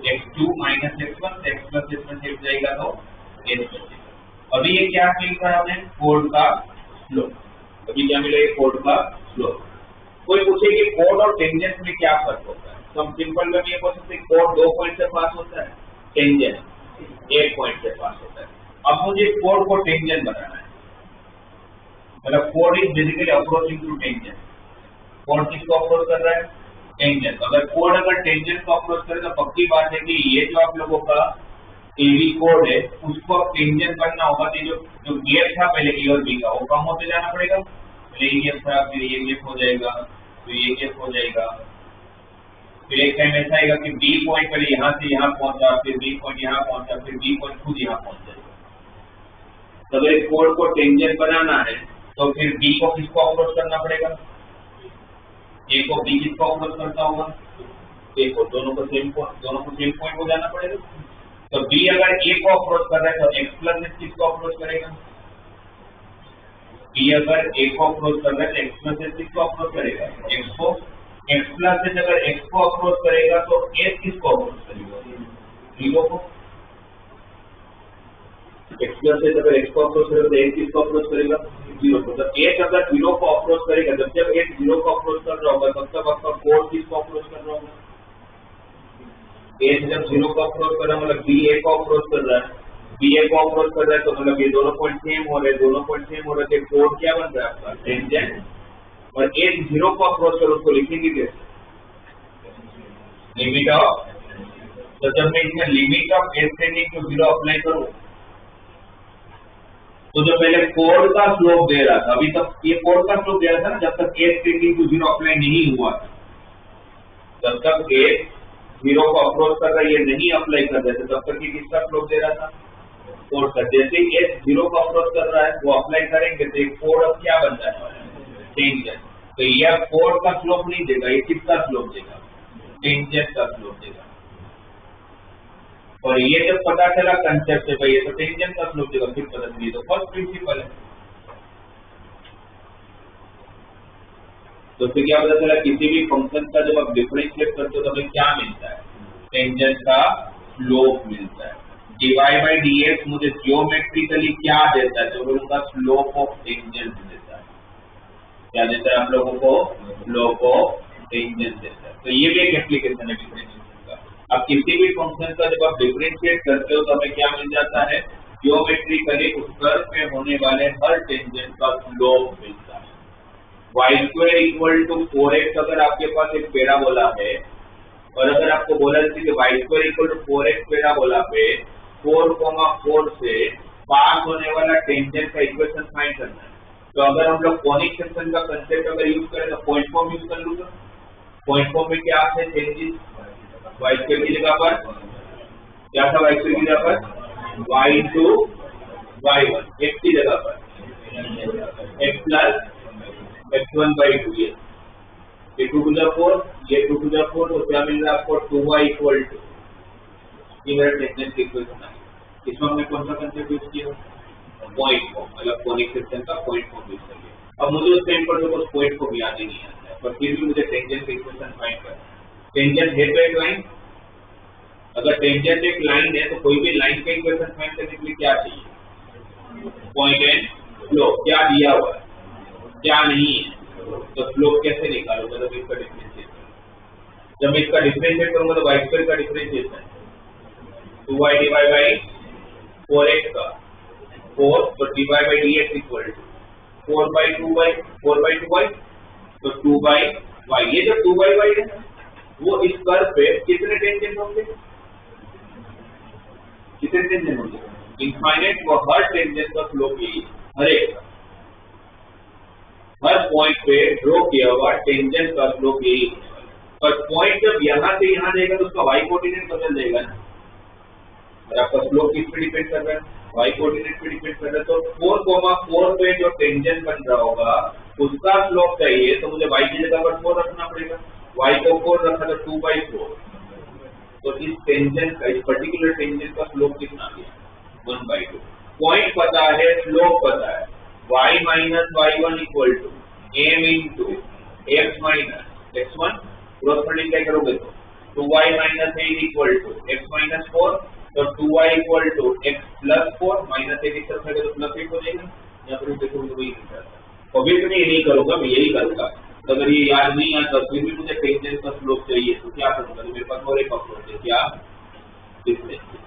x2 minus x1। x plus x में शिफ्ट जाएगा तो s बचेगा। अभी ये क्या मिल रहा है हमें? कोड का स्लोप। अभी क्या मिलेगा? कोड का स्लोप। कोई पूछे कि कोड और टेंजेंट में क्या फर्क होता है तो हम सिंपल में ये बोल सकते हैं कोड 2 पॉइंट से पास होता है, टेंजेंट 1 पॉइंट से पास होता है। अब मुझे कोड को टेंजेंट बनाना है। मतलब कोड is basically approaching to tangent. कोड किसको अप्रोच कर रहा है? टेंजेंट। अगर कोड अगर टेंजेंट को अप्रोच करे तो पक्की बात है कि ये जो आप लोगों का एवी कोड है उसको अब टेंजेंट बनना होगा। तो जो गैप था पहले ए और बी का वो कम होते जाना पड़ेगा। पहले ये गैप था, फिर ये गैप हो जाएगा, फिर ये गैप हो जाएगा। फिर एक टाइम ऐसा आएगा कि बी पॉइंट पहले यहाँ से यहाँ पहुंचा, फिर बी पॉइंट यहाँ पहुंचा, फिर बी पॉइंट खुद यहाँ पहुंच जाएगा। तो अगर इस कोड को टेंजेंट बनाना है तो फिर बी को किसको अप्रोच करना पड़ेगा? ए को बी किसको अप्रोच करता होगा? ए को। दोनों को सेम पॉइंट हो जाना पड़ेगा। तो बी अगर ए को अप्रोच कर रहा है तो एक्स प्लस एच किसको अप्रोच करेगा? बी अगर ए को अप्रोच कर रहा है तो एक्स प्लस एच किसको अप्रोच करेगा? एक्स को। एक्स प्लस एच अगर एक्स को अप्रोच करेगा तो एच किसको अप्रोच करेगा? जीरो को। एक्स प्लस एच अगर एक्स को अप्रोच करेगा तो एच किसको अप्रोच करेगा? जीरो को। तो एच अगर जीरो को अप्रोच करेगा, जब एच जीरो को अप्रोच कर रहा होगा तब तक आपका कोड किसको अप्रोच कर रहा होगा? एच जब जीरो को अप्रोच कर रहा है मतलब बी ए को अप्रोच कर रहा है। बी ए को अप्रोच कर रहा है तो मतलब ये दोनों पॉइंट सेम हो रहे हैं, दोनों पॉइंट सेम हो रहे थे। कोड क्या बन रहा है आपका? टेंजेंट। और एच जीरो को अप्रोच करो उसको लिखेंगे कैसे? Limit of. तो जब मैं इसमें limit of h tending to zero apply करूं तो जो पहले कोड का स्लोप दे रहा था, अभी तक ये कोड का स्लोप दे रहा था ना, जब तक h tending to zero apply नहीं हुआ था, जब तक एच जीरो को अप्रोच कर रहा है ये नहीं अप्लाई कर रहे थे तब तक ये किसका स्लोप दे रहा था? कोड का। जैसे एच जीरो को अप्रोच कर रहा है वो अप्लाई करेंगे तो एक कोड अब क्या बन जाए? टेंजेंट। तो यह कोड का स्लोप नहीं देगा, ये किसका स्लोप देगा? टेंजेंट का स्लोप देगा। और ये जब पता चला कंसेप्ट है भाई ये तो टेंजेंट का स्लोप देगा, फिर पता चली तो फर्स्ट प्रिंसिपल है। तो फिर क्या पता चला? किसी भी फंक्शन का जब आप डिफरेंशिएट करते हो तो हमें क्या मिलता है? टेंजेंट का स्लोप मिलता है। डीवाई बाई डी एक्स मुझे जियोमेट्रिकली क्या देता है? तो उनका स्लोप ऑफ टेंजेंट देता है। क्या देता है आप लोगों को? स्लोप ऑफ टेंजेंट देता है। तो ये भी एक एप्लीकेशन है डिफरेंशिएशन का। अब किसी भी फंक्शन का जब आप डिफरेंशिएट करते हो तो हमें क्या मिल जाता है? जियोमेट्रिकली उस कर्व पे होने वाले हर टेंजेंट का स्लोप मिलता है। y² इक्वल टू 4x अगर आपके पास एक पैराबोला है और अगर आपको बोला जाए कि y² equal to 4x parabola पे 4,4 से पास होने वाला टेंजेंट का इक्वेशन फाइंड करना है, तो अगर हम लोग कॉनिक सेक्शन का कंसेप्ट अगर यूज करें तो पॉइंट फॉर्म यूज कर लूंगा। पॉइंट फॉर्म में क्या है? चेंजेस y² की जगह पर क्या था? y² की जगह पर y2 y1, x की जगह पर x प्लस x1 by 2। ये 2 to the 4, ये 2 to the 4 तो क्या मिल रहा है आपको? 2y इक्वल टू ये मेरा टेंजेंट इक्वेशन है। इसमें हमने कौन सा कंसेप्ट यूज किया? Point form. मतलब कॉनिक सेक्शन का पॉइंट फॉर्म यूज करिए। अब मुझे उस टाइम पर तो पॉइंट को भी याद ही नहीं आता है, पर फिर भी मुझे टेंजेंट का इक्वेशन फाइंड करना है। टेंजेंट है तो एक लाइन, अगर टेंजेंट एक लाइन है तो कोई भी लाइन का इक्वेशन फाइंड करने के लिए क्या चाहिए? Point and slope. क्या दिया हुआ है, क्या नहीं है, तो स्लोप कैसे निकालूंगा? जब इसका डिफरेंशिएट करूंगा, जब मैं इसका डिफरेंशिएट करूंगा तो वाई स्क्वायर का differentiation 2y divide by 4x का 4, तो dy by dx equal to 4 by 2y, तो 2 बाई y। ये जो 2 बाई y है वो इस कर्व पे कितने टेंजेंट होंगे? कितने टेंजेंट होंगे? इनफाइनाइट। वो हर टेंजेंट का स्लोप यही हर एक, हर पॉइंट पे ड्रॉ किया हुआ टेंजेंट का स्लोप यही होने वाला है। पर पॉइंट जब यहाँ से यहाँ जाएगा तो उसका y कोऑर्डिनेट बदल जाएगा ना, और आपका स्लोप किस पे डिपेंड कर रहा है? y कोऑर्डिनेट पे डिपेंड कर रहा है। तो 4,4 पे जो टेंजेंट बन रहा होगा उसका स्लोप चाहिए, तो मुझे y की जगह पर 4 रखना पड़ेगा। y को 4 रखा तो 2/4, तो इस टेंजेंट का, इस पर्टिकुलर टेंजेंट का स्लोप कितना गया? 1/2। पॉइंट पता है, स्लोप पता है। y minus y1 equal to m into x minus x1, cross multiply करोगे तो 2y minus 8 equal to x minus 4, तो 2y equal to x plus 4 minus 8 equal तो प्लस 8 हो जाएगा। यहाँ पर देखो मुझे वही निकलता, अभी तो मैं यही करूंगा, मैं यही करूंगा। तो अगर ये याद नहीं आता फिर भी मुझे टेंजेंट का स्लोप चाहिए तो क्या करूंगा? तो मेरे पास और एक अप्रोच है, क्या? डिफरेंशिएट।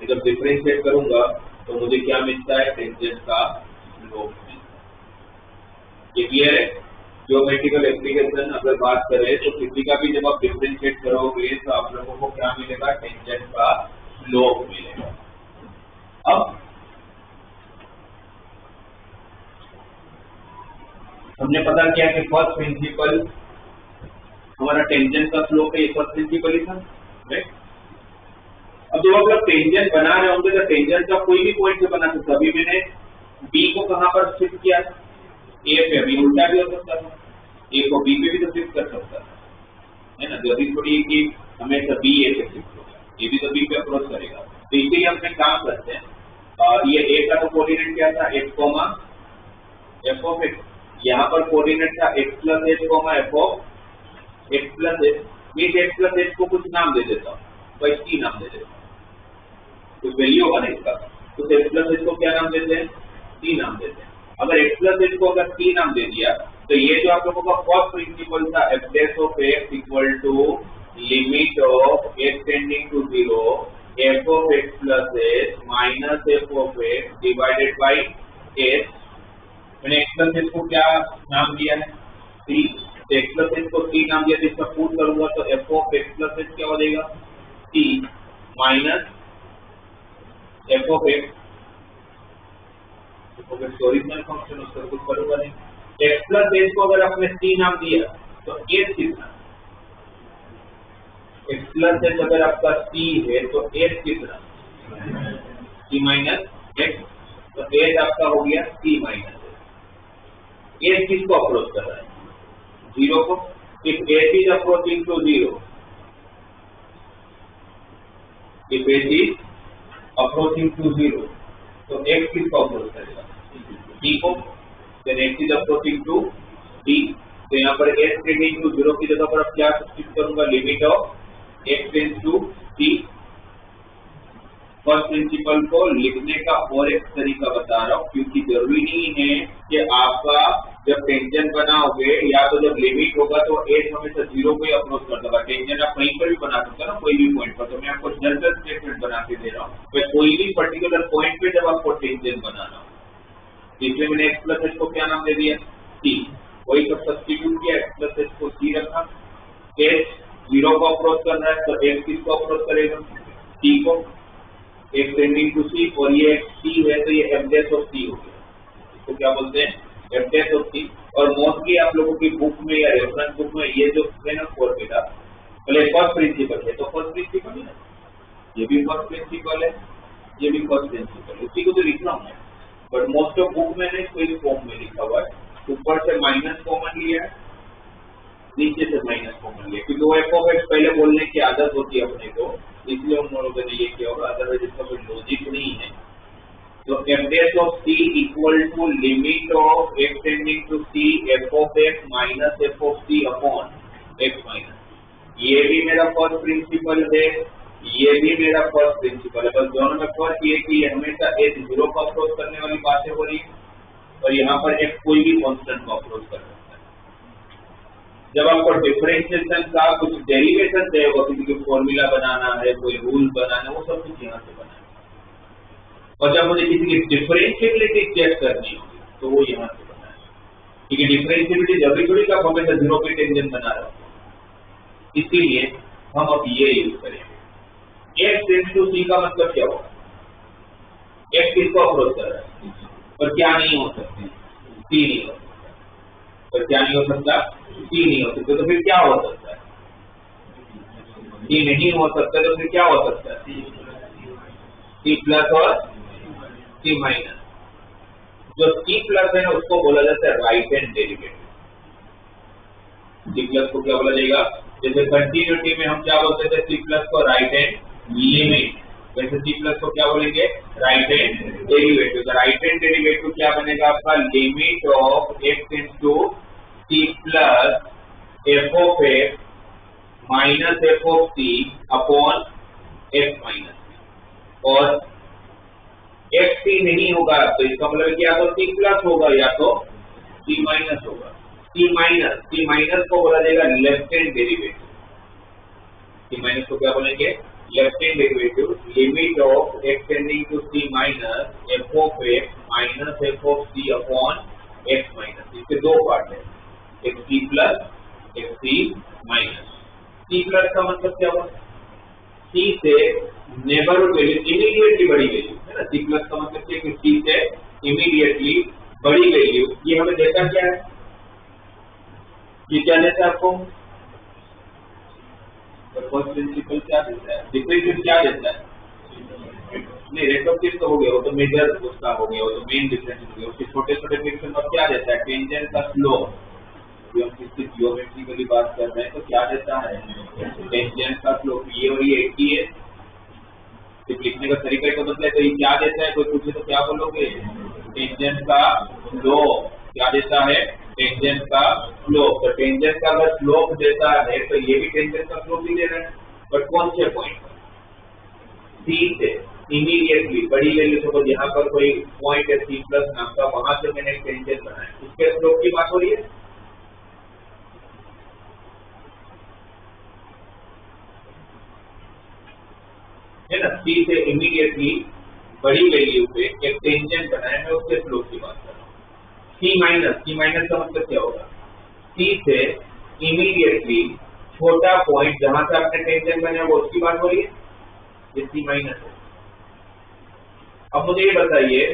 जब डिफरेंशिएट करूंगा तो मुझे क्या मिलता है? टेंजेंट का स्लोप मिलता है। ये क्लियर है? ज्योमेट्रिकल एप्लीकेशन अगर बात करें तो किसी का भी जब आप डिफरेंशिएट करोगे तो आप लोगों को क्या मिलेगा? टेंजेंट का स्लोप मिलेगा। अब हमने पता किया कि फर्स्ट प्रिंसिपल हमारा टेंजेंट का स्लोप है, ये फर्स्ट प्रिंसिपल ही था, राइट? अब जब आप लोग टेंजेंट बना रहे होंगे तो टेंजेंट का कोई भी पॉइंट से बना सकते। अभी मैंने बी को कहां पर शिफ्ट किया? ए पे। अभी उल्टा भी हो सकता था, ए को बी पे भी तो शिफ्ट कर सकता था, है ना? जरूरी थोड़ी है कि हमेशा बी ए पे शिफ्ट होगा, ए भी तो बी पे अप्रोच करेगा। तो इसलिए हम एक काम करते हैं, ये ए का तो कोऑर्डिनेट क्या था? x, f of x। यहाँ पर कोऑर्डिनेट था x plus h, f of x plus h। मैं x प्लस h को कुछ नाम दे देता हूँ, तो टी नाम दे देता हूँ, कुछ वैल्यू होगा ना इसका, तो x प्लस h को क्या नाम देते हैं? टी नाम देते हैं। अगर x प्लस h को अगर टी नाम दे दिया तो ये जो आप लोगों का फर्स्ट प्रिंसिपल था f dash of x equal to limit of x tending to 0 f of x plus h minus f of x divided by h। मैंने x प्लस h को क्या नाम दिया है? t। तो x प्लस h को t नाम दिया, तो इसका पुट करूंगा तो f of x plus h क्या हो जाएगा? t minus f of x, original function, उसका कुछ करूंगा नहीं। x प्लस h को अगर आपने t नाम दिया तो h कितना? x प्लस h अगर आपका t है तो h कितना? t माइनस x, तो h आपका हो गया t माइनस h। h किसको अप्रोच कर रहा है? 0 को। if h is approaching to 0, if h is approaching to 0, तो x किसको अप्रोच करेगा? t को। then x is approaching to t, तो यहाँ पर h टेंडिंग टू 0 की जगह पर अब क्या सब्स्टिट्यूट करूंगा? Limit of x tends to t। First principle को लिखने का और एक तरीका बता रहा हूँ, क्योंकि जरूरी नहीं है कि आपका जब टेंजेंट बनाओगे या तो जब लिमिट होगा तो h हमेशा 0 को ही अप्रोच कर देगा। टेंजेंट आप कहीं पर भी बना सकते हो ना, कोई भी पॉइंट पर। तो मैं आपको जनरल स्टेटमेंट बना के दे रहा हूँ, मैं कोई भी पर्टिकुलर पॉइंट पे जब आपको टेंजेंट बनाना हो। इसलिए मैंने x प्लस h को क्या नाम दे दिया? t। वही सब सब्स्टिट्यूट किया, x प्लस h को t रखा। h 0 को अप्रोच कर रहा है तो x किसको अप्रोच करेगा? t को। x टेंडिंग टू c, और ये t है तो ये f डैश ऑफ t हो गया। इसको क्या बोलते हैं? f dash of t। और मोस्टली आप लोगों की बुक में या रेफरेंस बुक में ये जो है ना फॉर्मूला, पहले फर्स्ट प्रिंसिपल है तो फर्स्ट प्रिंसिपल है, ये भी फर्स्ट प्रिंसिपल है, ये भी फर्स्ट प्रिंसिपल, उसी को तो लिख रहा हूँ मैं। बट मोस्ट ऑफ बुक में नहीं, कोई फॉर्म में लिखा हुआ है। ऊपर से माइनस कॉमन लिया है, नीचे से माइनस कॉमन लिया, क्योंकि वो एफ ऑफ एक्स पहले बोलने की आदत होती है अपने को, इसलिए उन लोगों ने ये किया होगा। अदरवाइज इसका कोई लॉजिक नहीं है। तो f dash of c equal to limit of x tending to c f of x minus f of c upon x minus। ये भी मेरा फर्स्ट प्रिंसिपल है, ये भी मेरा फर्स्ट प्रिंसिपल है। बस दोनों में फर्क ये कि ये हमेशा h जीरो को अप्रोच करने वाली बातें हो रही है और यहाँ पर x कोई भी कांस्टेंट को अप्रोच कर सकता है। जब आपको डिफरेंशिएशन का कुछ डेरिवेशन चाहिए, किसी फॉर्मूला बनाना है, कोई रूल बनाना है, वो सब कुछ यहाँ से बनाना है। और जब मुझे किसी की डिफरेंशिएबिलिटी चेक करनी होगी तो वो यहाँ से बनाना है, क्योंकि डिफरेंशिएबिलिटी जरूरी थोड़ी का हमेशा जीरो पे टेंजेंट बना रहा है। इसीलिए हम अब ये यूज करेंगे। x टेंड्स टू c का मतलब क्या होगा? x किसको अप्रोच कर रहा है और क्या नहीं हो सकती? c नहीं हो सकता। और क्या नहीं हो सकता? c नहीं हो सकता। तो फिर क्या हो सकता है? c नहीं हो सकता तो फिर क्या हो सकता है? c प्लस और c माइनस। जो c प्लस है ना उसको बोला जाता है right hand derivative. c plus को क्या बोला जाएगा? जैसे कंटिन्यूटी में हम क्या बोलते थे? c प्लस को राइट हैंड लिमिट, वैसे c प्लस को क्या बोलेंगे? Right hand derivative. तो राइट हैंड डेरिवेटिव क्या बनेगा आपका? Limit of x into c plus f of x minus f of c upon x minus. और x c नहीं होगा तो इसका मतलब या तो c प्लस होगा या तो c माइनस होगा। c माइनस को बोला जाएगा left hand derivative. c minus को क्या बोलेंगे? Left hand derivative. Limit of x tending to c minus f of x minus f of c upon x minus. इसके दो पार्ट है, एक c प्लस एक c माइनस। c प्लस का मतलब क्या हुआ? c से नेबरहुड वैल्यू इमीडिएटली बड़ी वैल्यू है ना। c प्लस का मतलब क्या है कि c से इमीडिएटली बड़ी वैल्यू। ये हमें देता क्या है? ये क्या देता है आपको? फर्स्ट प्रिंसिपल क्या देता है? डिफरेंशियल क्या देता है? नहीं, रेट ऑफ चेंज तो हो गया, वो तो मेजर उसका हो गया, वो तो मेन डिफरेंस हो गया। उसके छोटे छोटे फ्रैक्शन में क्या देता है? टेंजेंट का स्लोप। जो हम किसी जियोमेट्रिकली बात कर रहे हैं तो क्या देता है? टेंजेंट का स्लोप। ये और ये एक ही है, सिर्फ लिखने का तरीका को बदला है। तो ये क्या देता है? कोई पूछे तो क्या बोलोगे? टेंजेंट का स्लोप। क्या देता है? टेंजेंट का स्लोप। तो टेंजेंट का अगर स्लोप देता है तो ये भी टेंजेंट का स्लोप ही दे रहा है। बट कौन से पॉइंट पर? c से इमीडिएटली बड़ी वैल्यू। सपोज यहाँ पर कोई पॉइंट है c प्लस नाम का, वहां से मैंने एक टेंजेंट बनाया, उसके स्लोप की बात हो रही है ना। c से इमीडिएटली बड़ी वैल्यू पे एक टेंजेंट बनाया, मैं उसके स्लोप की बात कर रहा हूँ। c माइनस का मतलब क्या होगा? c से इमीडिएटली छोटा पॉइंट जहां से आपने टेंजेंट बनाया वो उसकी बात हो रही है, ये c माइनस है। अब मुझे ये बताइए,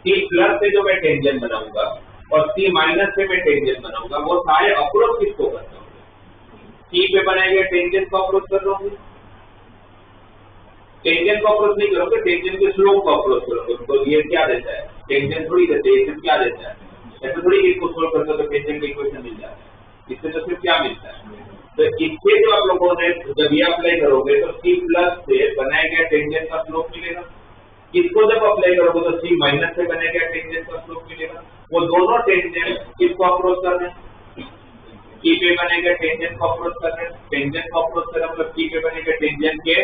c प्लस से जो मैं टेंजेंट बनाऊंगा और c माइनस से मैं टेंजेंट बनाऊंगा, वो सारे अप्रोच किसको करते होंगे? c पे बनाए गए टेंजेंट को अप्रोच कर रहे होंगे। टेंजेंट को अप्रोच नहीं करोगे, टेंजेंट के स्लोप को अप्रोच करोगे। तो ये क्या देता है? टेंजेंट थोड़ी देते हैं, क्या देता है? ऐसे थोड़ी इसको सोल्व करते हो तो टेंजेंट का इक्वेशन मिल जाता है। इससे तो सिर्फ क्या मिलता है? तो इससे जो आप लोगों ने जब ये अप्लाई करोगे तो c प्लस से बनाया गया टेंजेंट का स्लोप मिलेगा। इसको जब अप्लाई करोगे तो c माइनस से बनाया गया टेंजेंट का स्लोप मिलेगा। वो दोनों टेंजेंट किसको अप्रोच कर रहे हैं? c पे बने गए टेंजेंट को अप्रोच कर रहे हैं। टेंजेंट को अप्रोच कर रहे हैं मतलब c पे बने गए टेंजेंट के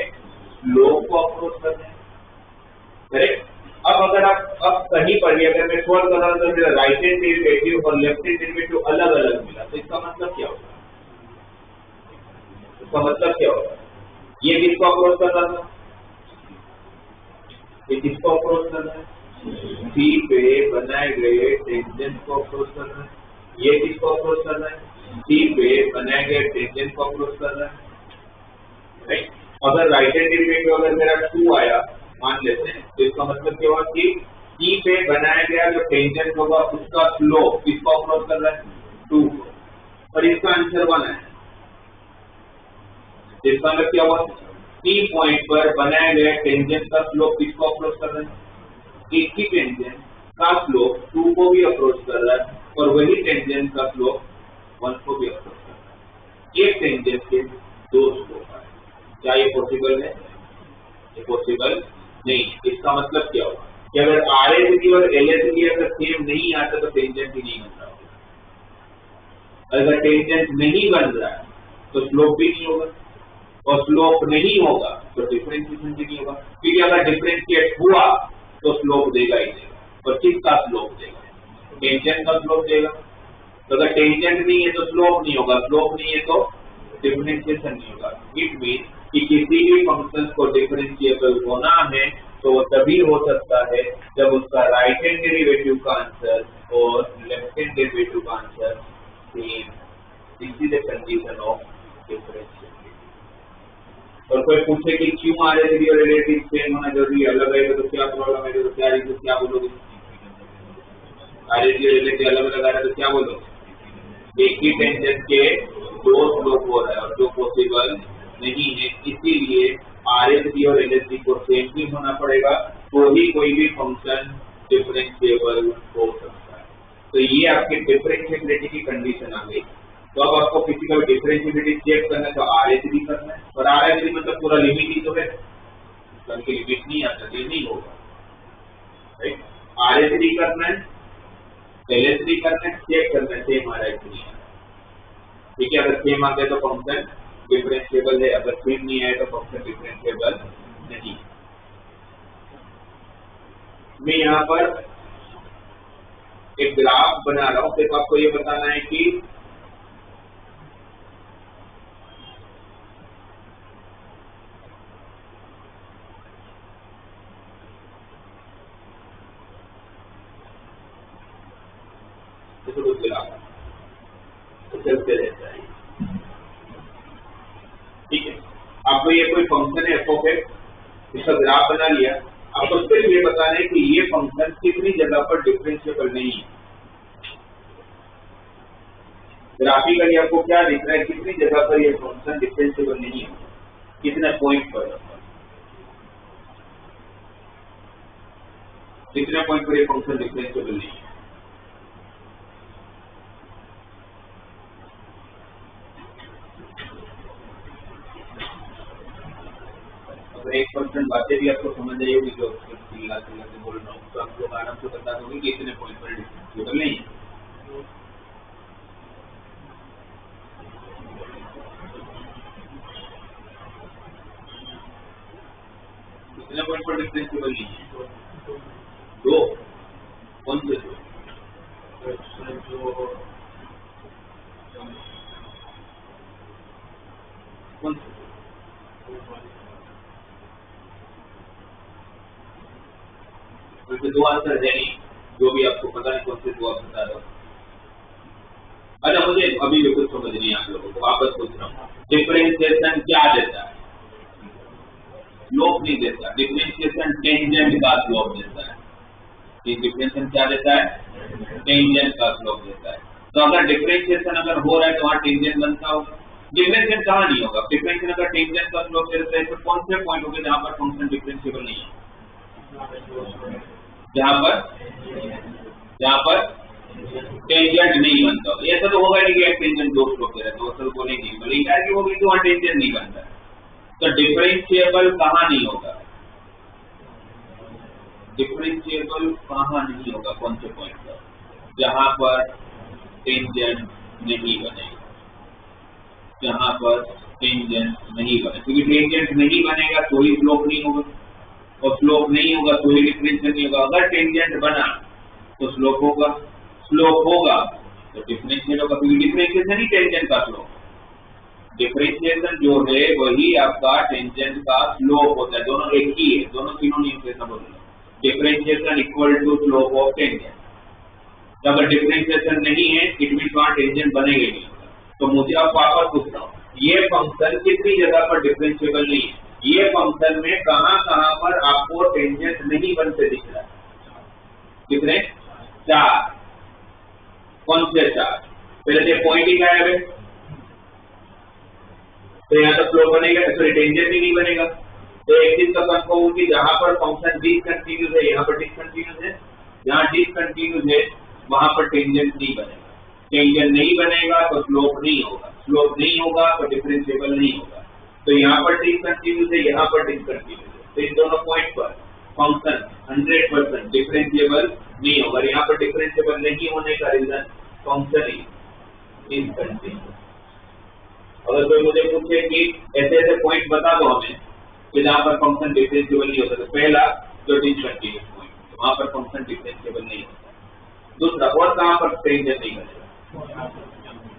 स्लोप को अप्रोच कर रहे हैं। करेक्ट। अब अगर आप अब कहीं पर भी अगर मैं सोल्व कर रहा हूं तो मेरा राइट हैंड डेरिवेटिव और लेफ्ट हैंड डेरिवेटिव अलग अलग मिला, तो इसका मतलब क्या होगा? इसका मतलब क्या होगा? ये किसको अप्रोच कर रहा था? ये किसको अप्रोच कर रहा है? c पे बनाए गए टेंजेंट को अप्रोच कर रहा है। ये किसको अप्रोच कर रहा है? c पे बनाए गए टेंजेंट को अप्रोच कर रहा है। राइट। अगर राइट हैंड डेरिवेटिव अगर मेरा 2 आया मान लेते हैं, तो इसका मतलब क्या हुआ कि c पे बनाया गया जो टेंजेंट होगा उसका स्लोप किसको अप्रोच कर रहा है? 2 को। और इसका आंसर 1 है। इसका मतलब क्या हुआ? c पॉइंट पर बनाए गए टेंजेंट का स्लोप किसको अप्रोच कर रहा है? एक ही टेंजेंट का स्लोप 2 को भी अप्रोच कर रहा है और वही टेंजेंट का स्लोप 1 को भी अप्रोच कर रहा है। एक टेंजेंट के दो स्लोप आए। क्या ये पॉसिबल है? ये पॉसिबल नहीं। इसका मतलब क्या होगा? कि अगर RHD और LHD अगर सेम नहीं आता तो टेंजेंट ही नहीं बन रहा होगा। अगर टेंजेंट नहीं बन रहा है तो स्लोप भी नहीं होगा, और स्लोप नहीं होगा तो डिफरेंशिएशन भी नहीं होगा, क्योंकि अगर डिफरेंशिएट हुआ तो स्लोप देगा ही देगा। और किसका स्लोप देगा? टेंजेंट का स्लोप देगा। तो अगर टेंजेंट नहीं है तो स्लोप नहीं होगा, स्लोप नहीं है तो डिफरेंशिएशन नहीं होगा। इट मीन कि किसी भी फंक्शन को डिफरेंशिएबल होना है तो वो तभी हो सकता है जब उसका राइट हैंड डेरिवेटिव का आंसर और लेफ्ट हैंड डेरिवेटिव का answer same. This is the condition of differentiability. और कोई पूछे कि क्यों RHD और LHD सेम होना जरूरी है, अलग है तो क्या प्रॉब्लम है, तो क्या बोलोगे? RHD और LHD अलग अलग आ रहा है तो क्या बोलोगे? एक ही टेंजेंट के दो स्लोप हो रहा है और जो पॉसिबल नहीं है, इसीलिए RHD और LHD को सेम ही होना पड़ेगा तो ही कोई भी फंक्शन डिफरेंशिएबल हो सकता है। तो ये आपकी डिफरेंशिएबिलिटी की कंडीशन आ गई। तो अब आपको किसी का डिफरेंशिएबिलिटी चेक करना है तो RHD करना है, और RHD मतलब पूरा लिमिट ही तो है, उनकी लिमिट नहीं आता, ये नहीं होगा, राइट? RHD करना है, LHD करना है, चेक करना है सेम RHD है, ठीक है? अगर सेम आ गया तो फंक्शन डिफरेंशिएबल है, अगर सेम नहीं आए तो फंक्शन डिफरेंशिएबल नहीं। मैं यहाँ पर एक ग्राफ बना रहा हूँ, सिर्फ आपको ये बताना है कि चलते रहता है, ठीक है? आपको ये कोई फंक्शन है f(x), इसका ग्राफ बना लिया, आपको सिर्फ ये बताना है कि ये फंक्शन कितनी जगह पर डिफरेंशिएबल नहीं है। ग्राफिकली आपको क्या दिख रहा है, कितनी जगह पर ये फंक्शन डिफरेंशिएबल नहीं है, कितने पॉइंट पर, कितने पॉइंट पर ये फंक्शन डिफरेंशिएबल नहीं है। तो 1% बातें भी आपको समझ आई होगी जो चिल्ला चिल्ला के बोल रहा हूँ, तो आप लोग आराम से बता दोगे कि इतने पॉइंट पर डिफरेंशिएबल नहीं है। कितने पॉइंट पर डिफरेंशिएबल नहीं है? दो। कौन से दो? कौन से? दो आंसर है नहीं, जो भी आपको पता है कौन से दो आप बता दो। अच्छा, मुझे अभी भी कुछ समझ नहीं आप लोगों को, वापस पूछ रहा हूँ, डिफरेंशिएशन क्या देता है? स्लोप नहीं देता। डिफरेंशिएशन टेंजेंट का स्लोप देता है। डिफरेंशिएशन क्या देता है? टेंजेंट का स्लोप देता है। तो अगर डिफरेंशिएशन अगर हो रहा है तो वहाँ टेंजेंट बनता होगा। डिफरेंशिएशन कहाँ नहीं होगा? डिफरेंशिएशन अगर टेंजेंट का स्लोप देता है तो कौन से पॉइंट होंगे जहाँ पर फंक्शन डिफरेंशिएबल नहीं है? जहाँ पर टेंजेंट नहीं बनता। ऐसा तो होगा नहीं कि एक टेंजेंट दो स्लोप दे रहा है, तो बोलेंगे बोले कि होगी तो वहाँ टेंजेंट नहीं बनता है। तो डिफरेंशिएबल कहाँ नहीं होगा? डिफरेंशिएबल कहाँ नहीं होगा? कौन से पॉइंट पर? जहाँ पर टेंजेंट नहीं बनेगा, जहाँ पर टेंजेंट नहीं बने, क्योंकि टेंजेंट नहीं बनेगा तो ही स्लोप नहीं होगा, और स्लोप नहीं होगा तो ही डिफरेंशिएशन नहीं होगा। अगर टेंजेंट बना तो स्लोप होगा, स्लोप होगा तो डिफरेंशिएशन होगा, क्योंकि डिफरेंशिएशन ही टेंजेंट का स्लोप। डिफरेंशिएशन जो है वही आपका टेंजेंट का स्लोप होता है, दोनों एक ही है, दोनों सिनोनिम से समझ लो। Differentiation equal to slope of tangent. तो अगर डिफरेंशिएशन नहीं है इट मीन वहां टेंजेंट बनेगा नहीं। तो मुझे अब वापस पूछ रहा हूँ, ये फंक्शन कितनी जगह पर डिफरेंशिएबल नहीं है? ये फंक्शन में कहाँ कहाँ पर आपको टेंजेंट नहीं बनते दिख रहा है? कितने? 4। कौन से 4? पहले से पॉइंट ही गायब है, तो यहाँ तो स्लोप बनेगा, सॉरी टेंजेंट ही नहीं बनेगा। तो एक चीज का कंफर्म होगी, जहां पर फंक्शन डिसकंटिन्यूअस है यहाँ पर डिसकंटिन्यूअस है, जहाँ डिसकंटिन्यूअस है वहां पर टेंजेंट नहीं बनेगा। टेंजेंट नहीं बनेगा तो स्लोप नहीं होगा, स्लोप नहीं होगा तो डिफरेंशिएबल नहीं होगा। तो यहाँ पर डिसकंटिन्यूअस है, यहाँ पर डिसकंटिन्यूअस है, तो इन दोनों पॉइंट पर फंक्शन 100% डिफरेंशिएबल नहीं होगा। यहाँ पर डिफरेंशिएबल नहीं होने का रीजन फंक्शन इनकंटिन्यूअस। अगर कोई मुझे पूछे कि ऐसे ऐसे पॉइंट बता दो हमें कि जहाँ पर फंक्शन डिफरेंशिएबल नहीं होता, तो पहला जो डिसकंटिन्यूअस पॉइंट, वहाँ पर फंक्शन डिफरेंशिएबल नहीं होता। दूसरा, और कहाँ पर टेंजेंट नहीं बनेगा?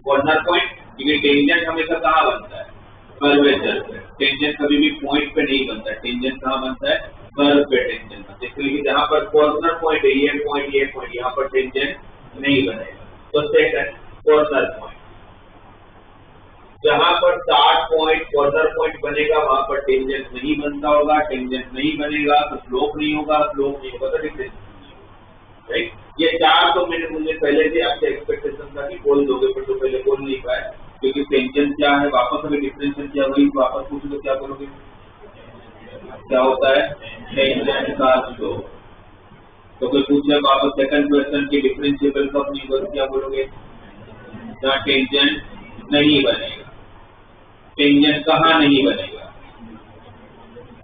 कॉर्नर पॉइंट, क्योंकि टेंजेंट हमेशा कहाँ बनता है? कर्वेचर पे। टेंजेंट कभी भी पॉइंट पे नहीं बनता है, टेंजेंट कहाँ बनता है? कर्व पे टेंजेंट बनता है। इसलिए जहाँ पर कॉर्नर पॉइंट है, ये पॉइंट यहाँ पर टेंजेंट नहीं बनेगा। तो सेकंड, कॉर्नर पॉइंट, जहाँ पर स्टार्ट पॉइंट कॉर्नर पॉइंट बनेगा वहां पर टेंजेंट नहीं बनता होगा, टेंजेंट नहीं बनेगा तो स्लोप नहीं होगा, स्लोप नहीं होगा तो डिफरेंस नहीं होगा, राइट। ये चार तो मुझे पहले से आपसे एक्सपेक्टेशन था कि बोल दोगे, पर तो पहले बोल नहीं पाए, क्योंकि टेंजेंट क्या है, वापस अगर डिफरेंशियल क्या वही वापस पूछो तो क्या बोलोगे? क्या होता है? टेंजेंट का स्लोप। तो कोई पूछे वापस सेकंड क्वेश्चन की डिफरेंशिएबल कब नहीं होगा, क्या बोलोगे? जहाँ टेंजेंट नहीं बनेगा। टेंजेंट कहाँ नहीं बनेगा?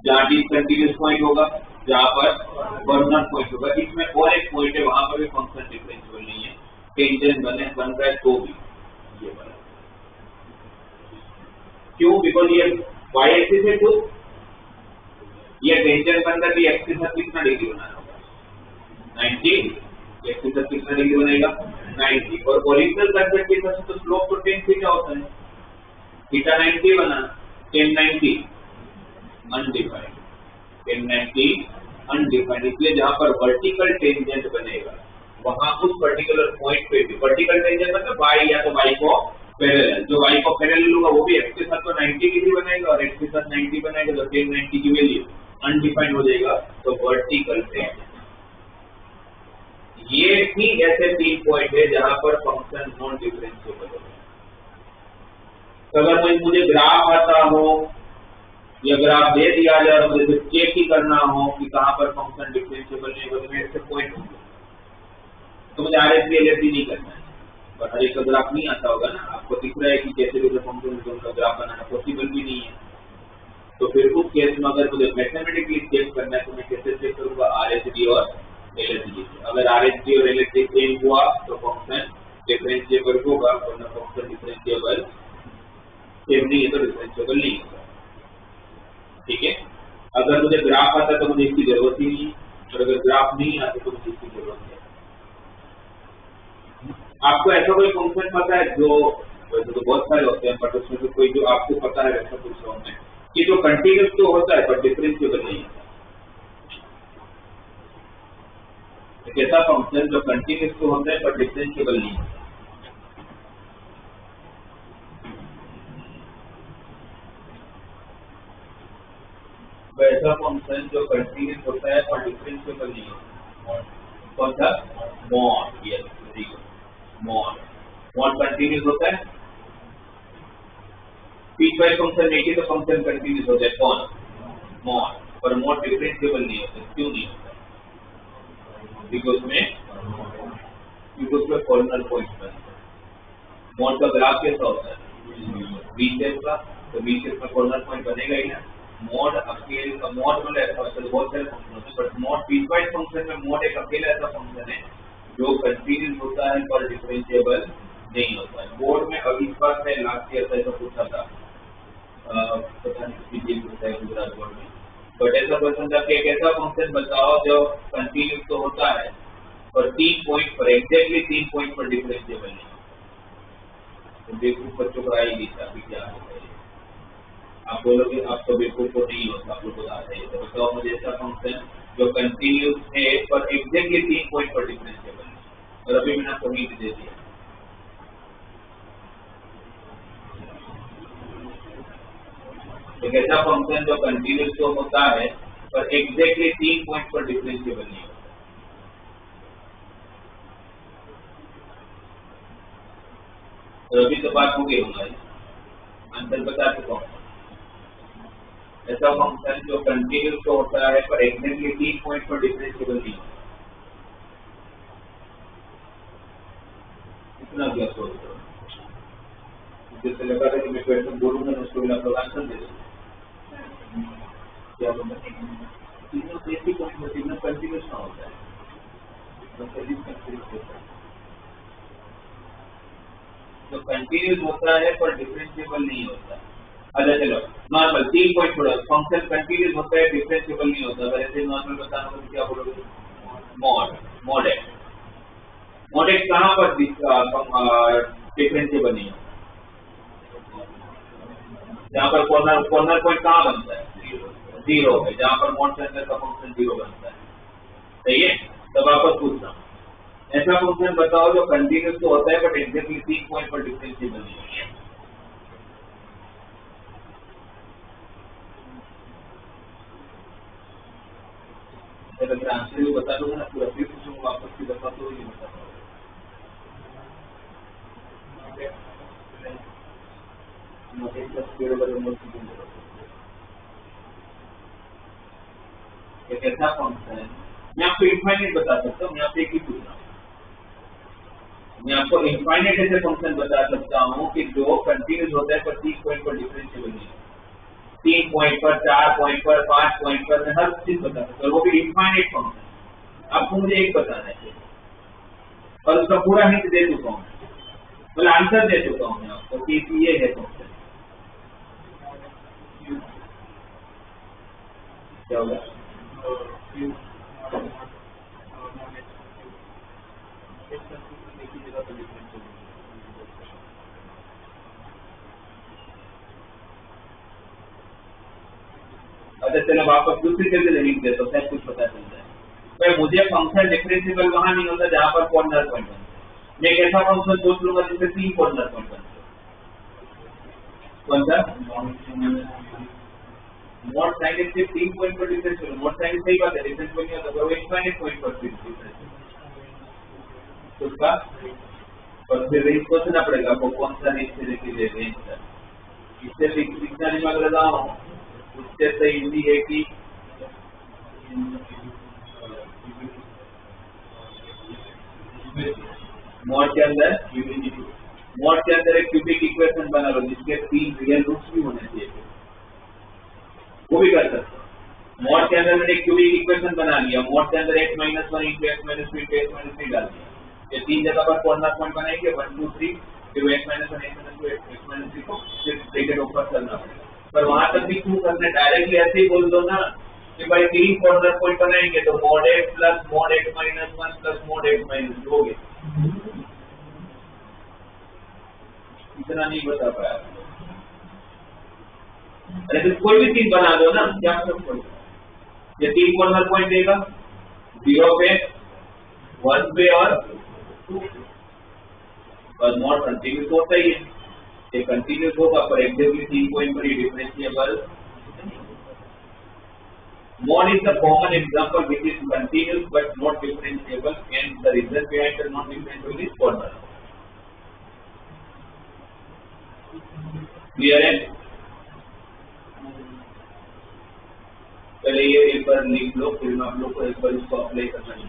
जहाँ डिसकंटिन्यूअस पॉइंट होगा, जहाँ पर कॉर्नर पॉइंट होगा। इसमें और एक पॉइंट है, वहां पर भी फंक्शन डिफरेंशिएबल नहीं है, टेंजेंट बन रहा है तो भी ये बना। क्यों? बिकॉज ये y एक्सिस है, खुद ये टेंजेंट बन रहा है, एक्सिस पर कितना डिग्री बनाना होगा? 90। एक्सिस पर कितना डिग्री बनेगा? 90। और ओरिजिनल परस्पेक्टिव से तो स्लोप तो tan थीटा होता है, थीटा 90 बना, tan 90 अनडिफाइंड, tan 90 अनडिफाइंड। इसलिए जहां पर वर्टिकल टेंजेंट बनेगा वहां उस पर्टिकुलर पॉइंट पे भी वर्टिकल टेंजेंट मतलब y या तो y को पैरेलल, जो y को पैरेलल होगा वो भी x के साथ तो 90 डिग्री बनेगा और x के साथ 90 बनेगा, तो tan 90 की वैल्यू अनडिफाइंड हो जाएगा, तो वर्टिकल टेंजेंट। ये भी ऐसे 3 पॉइंट है जहां पर फंक्शन नॉन डिफरेंशिएबल होगा। अगर मुझे ग्राफ आता हो या ग्राफ दे दिया जाए और मुझे चेक ही करना हो कि कहां पर फंक्शन डिफरेंशिएबल नहीं होगा, तो मेरे से पॉइंट होंगे, तो मुझे RHD LHD नहीं करना है। पर हर एक का ग्राफ नहीं आता होगा ना, आपको दिख रहा है कि कैसे कैसे फंक्शन का ग्राफ बनाना पॉसिबल भी नहीं है। तो फिर उस केस में अगर मुझे मैथमेटिकली चेक करना है तो मैं कैसे चेक करूंगा? RHD और LHD। अगर RHD और LHD सेम हुआ तो फंक्शन डिफरेंशिएबल होगा, वरना फंक्शन डिफरेंशिएबल सेम नहीं है तो डिफरेंशिएबल नहीं होगा। ठीक है। अगर मुझे ग्राफ आता तो मुझे इसकी जरूरत ही नहीं है, और अगर ग्राफ नहीं आता तो मुझे इसकी जरूरत है। आपको ऐसा कोई फंक्शन पता है जो, वैसे तो बहुत सारे होते हैं, पर उसमें से कोई जो आपको पता है वैसा पूछ रहा हूं मैं, कि जो कंटिन्यूअस तो होता है पर डिफरेंशिएबल नहीं होता? एक ऐसा फंक्शन जो कंटिन्यूअस तो होता है पर डिफरेंशिएबल नहीं होता? ऐसा फंक्शन जो कंटिन्यूअस होता है पर डिफरेंशिएबल नहीं होता, कौन सा? Mod. Yes, mod. Mod continuous होता है, पीसवाइज फंक्शन देखिए तो फंक्शन कंटिन्यूअस होता है, कौन? मॉड। पर मॉड डिफरेंशिएबल नहीं होता। क्यों नहीं होता? बिकॉज में कॉर्नर पॉइंट बनता है। मॉड का ग्राफ कैसा होता है? वी शेप का, तो वी शेप में कॉर्नर पॉइंट बनेगा ही ना। मॉड अकेले, मॉड मतलब ऐसा होता है, बहुत सारे फंक्शन होते हैं, बट मॉड पीसवाइज फंक्शन में मॉड एक अकेला ऐसा फंक्शन है जो कंटिन्यूअस होता है पर डिफरेंशिएबल नहीं होता है। बोर्ड में अभी बात है, लास्ट ईयर ऐसा पूछा था, पता नहीं किसी पूछा है गुजरात बोर्ड में, बट ऐसा क्वेश्चन था कि एक ऐसा फंक्शन बताओ जो कंटिन्यूअस तो होता है और 3 पॉइंट पर, एग्जैक्टली 3 पॉइंट पर डिफरेंशिएबल नहीं होता। तो बेवकूफ बच्चों को आई नहीं था, क्या होता है? आप बोलोगे आप तो बेवकूफ को नहीं होता, आप लोग बता रहे हैं, तो बताओ मुझे ऐसा फंक्शन जो कंटिन्यूअस है पर एग्जैक्टली 3 पॉइंट पर डिफरेंशिएबल है। और अभी मैंने आपको हिंट दे दिया, एक ऐसा फंक्शन जो कंटिन्यूअस तो होता है पर एग्जैक्टली 3 पॉइंट पर डिफरेंशिएबल नहीं होता। तो अभी तो बात हो गई हमारी, आंसर बता चुका हूँ। ऐसा फंक्शन जो कंटिन्यूअस तो होता है पर एग्जैक्टली 3 पॉइंट पर डिफरेंशिएबल नहीं होता। इतना क्या सोच रहे हो? जैसे लगा था कि मैं क्वेश्चन बोलूंगा ना उसको बिना लोग आंसर दे देंगे। क्या बोलते हैं? तीनों सेम ही पॉइंट होते हैं, कंटिन्यूअस कंटिन्यूस होता है पर डिफरेंशिएबल नहीं होता। अच्छा चलो नॉर्मल 3 पॉइंट छोड़ो, फंक्शन कंटिन्यूस होता है डिफरेंशिएबल नहीं होता, अगर ऐसे नॉर्मल बताना तो क्या बोलोगे? Mod x. मॉड एक्स कहाँ पर डिफरेंशिएबल नहीं होता? जहाँ पर कॉर्नर पॉइंट कहाँ बनता है? 0 है, जहाँ पर मॉड के अंदर का फंक्शन 0 बनता है। सही है। तब आपको पूछना ऐसा फंक्शन बताओ जो कंटिन्यूस तो होता है बट एग्जैक्टली 3 पॉइंट पर डिफरेंशिएबल नहीं होता। अगर आंसर भी बता दूंगा ना पूरा फिर पूछूंगा वापस से बता तो नहीं बता पाऊंगा। एक ऐसा फंक्शन है, मैं आपको इनफाइनाइट बता सकता हूँ, मैं आपसे एक ही पूछ रहा हूँ। मैं आपको इनफाइनाइट ऐसे फंक्शन बता सकता हूँ कि जो कंटिन्यूस होता है पर 3 पॉइंट पर डिफरेंशिएबल नहीं है। 3 पॉइंट पर, 4 पॉइंट पर, 5 पॉइंट पर, मैं हर चीज बता सकता हूँ, वो भी इनफाइनाइट फंक्शन। आपको मुझे एक बताना है और उसका पूरा हिंट दे चुका हूँ, मतलब आंसर दे चुका हूँ मैं आपको कि ये है फंक्शन। क्या होगा? अच्छा चलो वापस दूसरी जगह लिख दे तो सब कुछ पता चल जाए। भाई मुझे फंक्शन डिफरेंशिएबल वहां नहीं होता जहां पर कॉर्नर पॉइंट बनता है। मैं एक ऐसा फंक्शन सोच लूंगा जिसमें 3 कॉर्नर पॉइंट बनते हैं। कौन सा? मॉड साइन एक्स से 3 पॉइंट पर डिफरेंशिएबल। मॉड साइन सही बात है, डिफरेंशिएबल नहीं होता पर वो इनफाइनाइट पॉइंट पर डिफरेंशिएबल उसका। और फिर रेंज सोचना पड़ेगा आपको कौन सा रेंज से लेके रेंज तक। इससे लिखना दिमाग लगाओ, उससे तो इजी है कि मॉड के अंदर एक क्यूबिक इक्वेशन बना लो जिसके 3 रियल रूट्स भी होने चाहिए, वो भी कर सकते हो। मॉड के अंदर मैंने एक क्यूबिक इक्वेशन बना लिया, मॉड के अंदर x - 1 * x - 2 * x - 3 डाल दिया। ये 3 जगह पर कॉर्नर पॉइंट बनाएंगे 1 2 3, फिर x - 1 x - 2 x - 3 को फिर ब्रैकेट ओपन करना पड़ेगा। पर वहां तक भी क्यों करना, डायरेक्टली ऐसे ही बोल दो ना कि भाई 3 कॉर्नर पॉइंट बनाएंगे तो mod x + mod x - 1 + mod x - 2 हो गया। इतना नहीं बता पाया। अरे तो कोई भी चीज बना दो ना, क्या मतलब? ये 3 कॉर्नर पॉइंट देगा 0 पे, 1 पे और 2 पे। और मॉड कंटिन्यूस होता ही है, ये कंटिन्यूस होगा पर एग्जैक्टली 3 पॉइंट पर ही differentiable. Mod is the common example which is continuous but not differentiable, and the reason behind the not differentiable is corner. Clear है? पहले ये एक बार लिख लो, फिर मैं आप लोग को एक बार इसको अप्लाई करना है।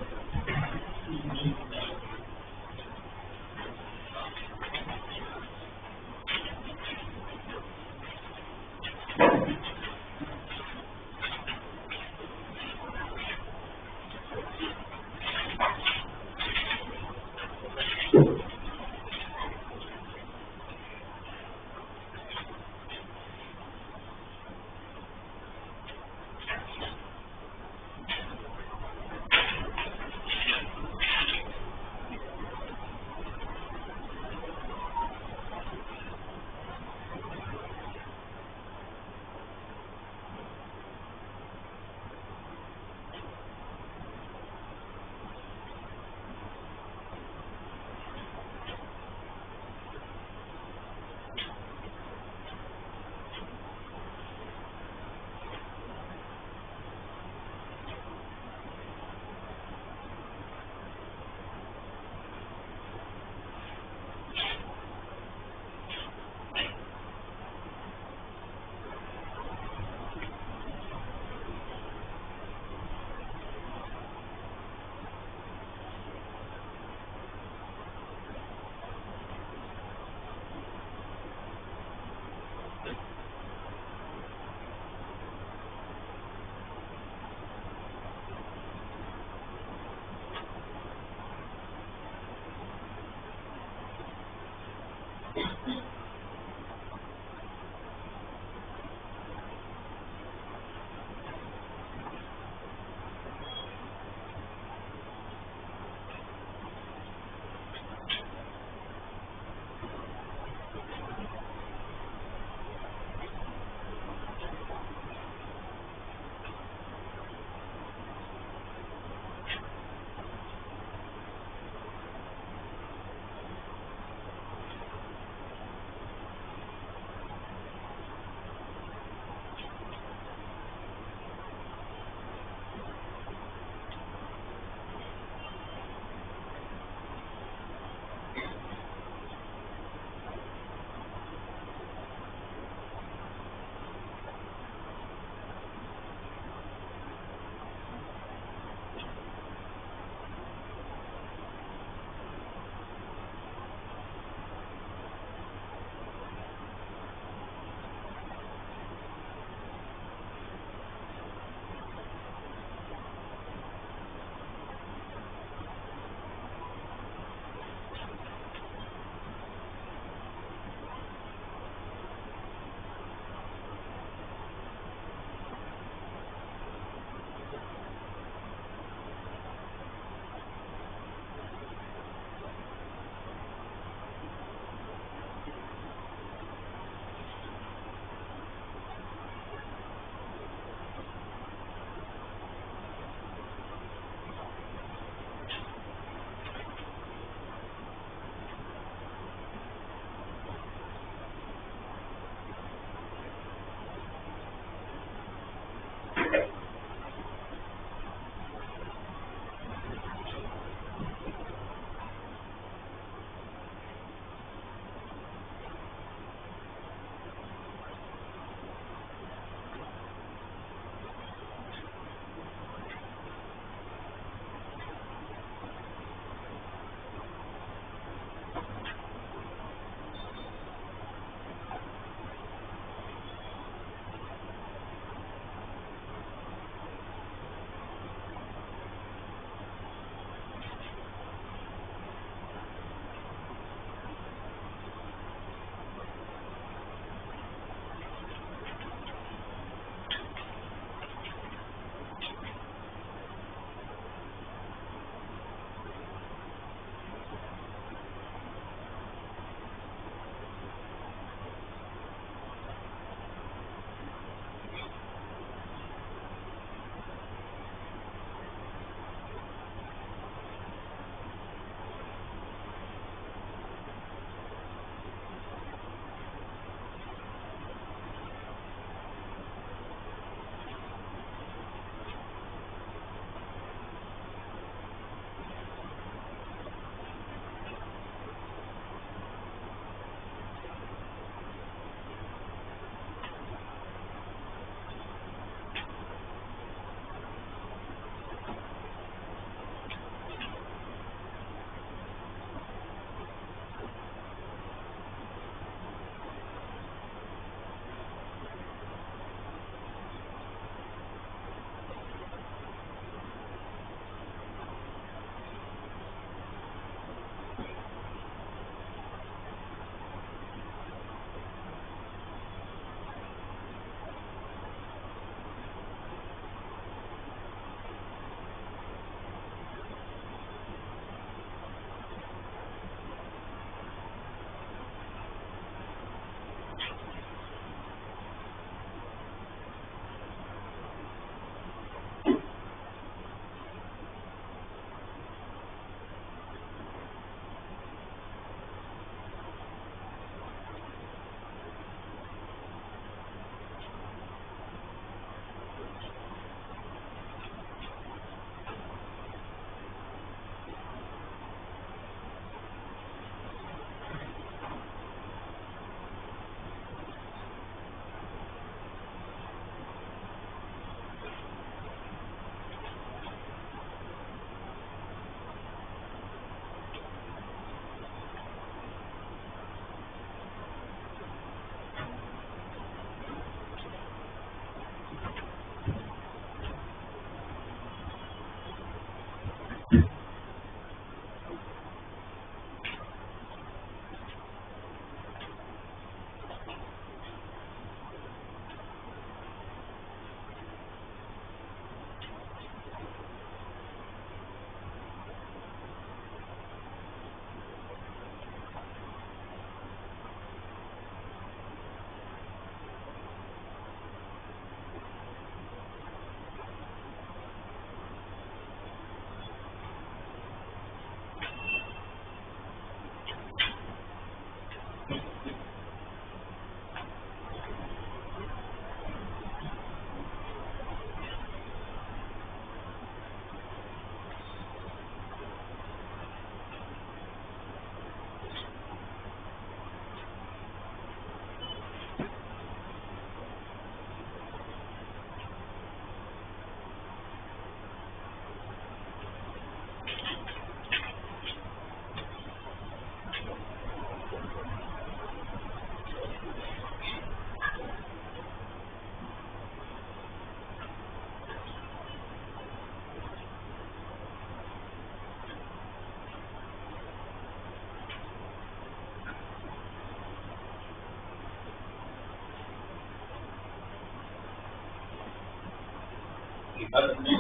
लिखा तुमने?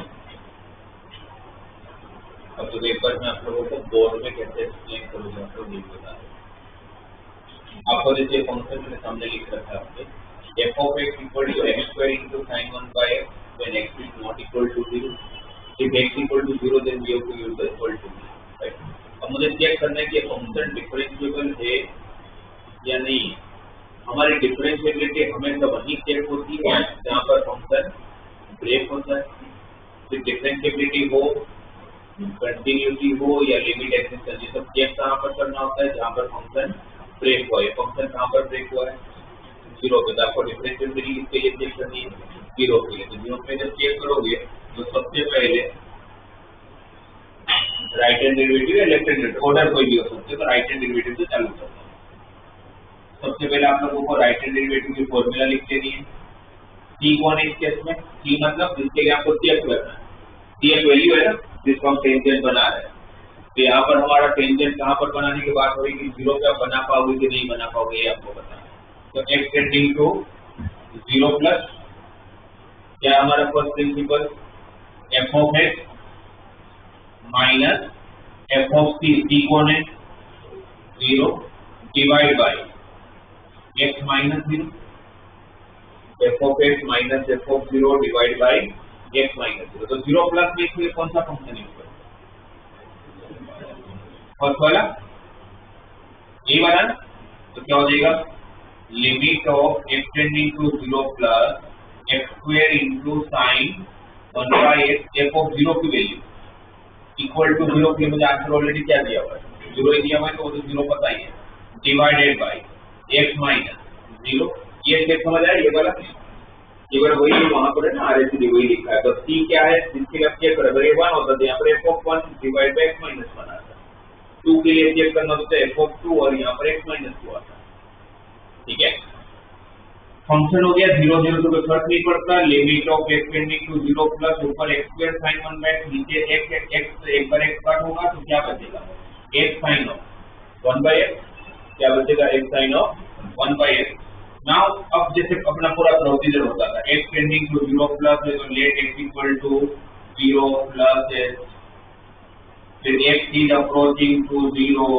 अब तो एक बार मैं आप लोगों को बोर्ड में कैसे एक्सप्लेन करूँगा आप लोग ये बता दें। आपको जैसे फंक्शन मैंने सामने लिख रखा है आपके f of x equal to x square into sine 1 by x when x is not equal to 0। If x equal to 0 then we have to use the equal to, right. अब मुझे check करना है कि function differentiable है या नहीं। हमारी differentiability हमेशा वही चेक होती है जहाँ पर फंक्शन ब्रेक होता है। फिर डिफरेंशिएबिलिटी हो, कंटिन्यूटी हो या लिमिट एक्सटेंशन, ये सब चेक कहाँ पर करना होता है? जहाँ पर फंक्शन ब्रेक हुआ है। फंक्शन कहाँ पर ब्रेक हुआ है? 0 पे। तो आपको डिफरेंशिएबिलिटी किसके लिए चेक करनी है? 0 के लिए। तो 0 पे जब चेक करोगे तो सबसे पहले राइट हैंड डेरिवेटिव या लेफ्ट हैंड डेरिवेटिव, ऑर्डर कोई भी हो सकता है, तो राइट हैंड डेरिवेटिव से चालू करना है। सबसे पहले आप लोगों को राइट हैंड डेरिवेटिव की फॉर्मूला लिख लेनी है। सी कौन है इस केस में? सी मतलब जिसके लिए आपको चेक करना है। सी एक वैल्यू है ना जिसको हम टेंजेंट बना रहे हैं। तो यहाँ पर हमारा टेंजेंट कहाँ पर बनाने की बात हो रही है कि 0 पे आप बना पाओगे कि नहीं बना पाओगे, ये आपको बताना है। तो x टेंडिंग टू 0 प्लस क्या हमारा first principle? F of x minus f of c. C कौन है? 0 divide by x minus 0। F of x minus f of 0 divide by x minus 0। तो 0 प्लस में इसलिए कौन सा फंक्शन यूज करें? फर्स्ट वाला, ये वाला ना। तो क्या हो जाएगा? Limit of x tending to 0 plus x square into sine 1 by x f of 0 की वैल्यू इक्वल टू 0 के मुझे आंसर ऑलरेडी क्या दिया हुआ है? 0 ही दिया हुआ है, तो वो तो 0 पता ही है। Divided by x minus 0। ये स्टेप समझ आया? ये वाला वही वहां पर है ना, RHD वही लिखा है। तो C क्या है जिसके लिए चेक करो? अगर ये 1 होता तो यहाँ पर f of 1 divide by x minus 1 आता। 2 के लिए चेक करना होता है f of 2 और यहाँ पर x माइनस 2 आता। ठीक है, फंक्शन हो गया 0 0 तो कोई फर्क नहीं पड़ता। Limit of x tending to 0 plus ऊपर x square sin 1 by x, नीचे x एक बार x कट होगा तो क्या बचेगा? x sin of 1 by x। क्या बचेगा? x sin of 1 by x। Now अब जैसे अपना पूरा प्रोसीजर होता था, x टेंडिंग टू 0 प्लस है तो let x equal to 0 plus h, फिर x is approaching to 0,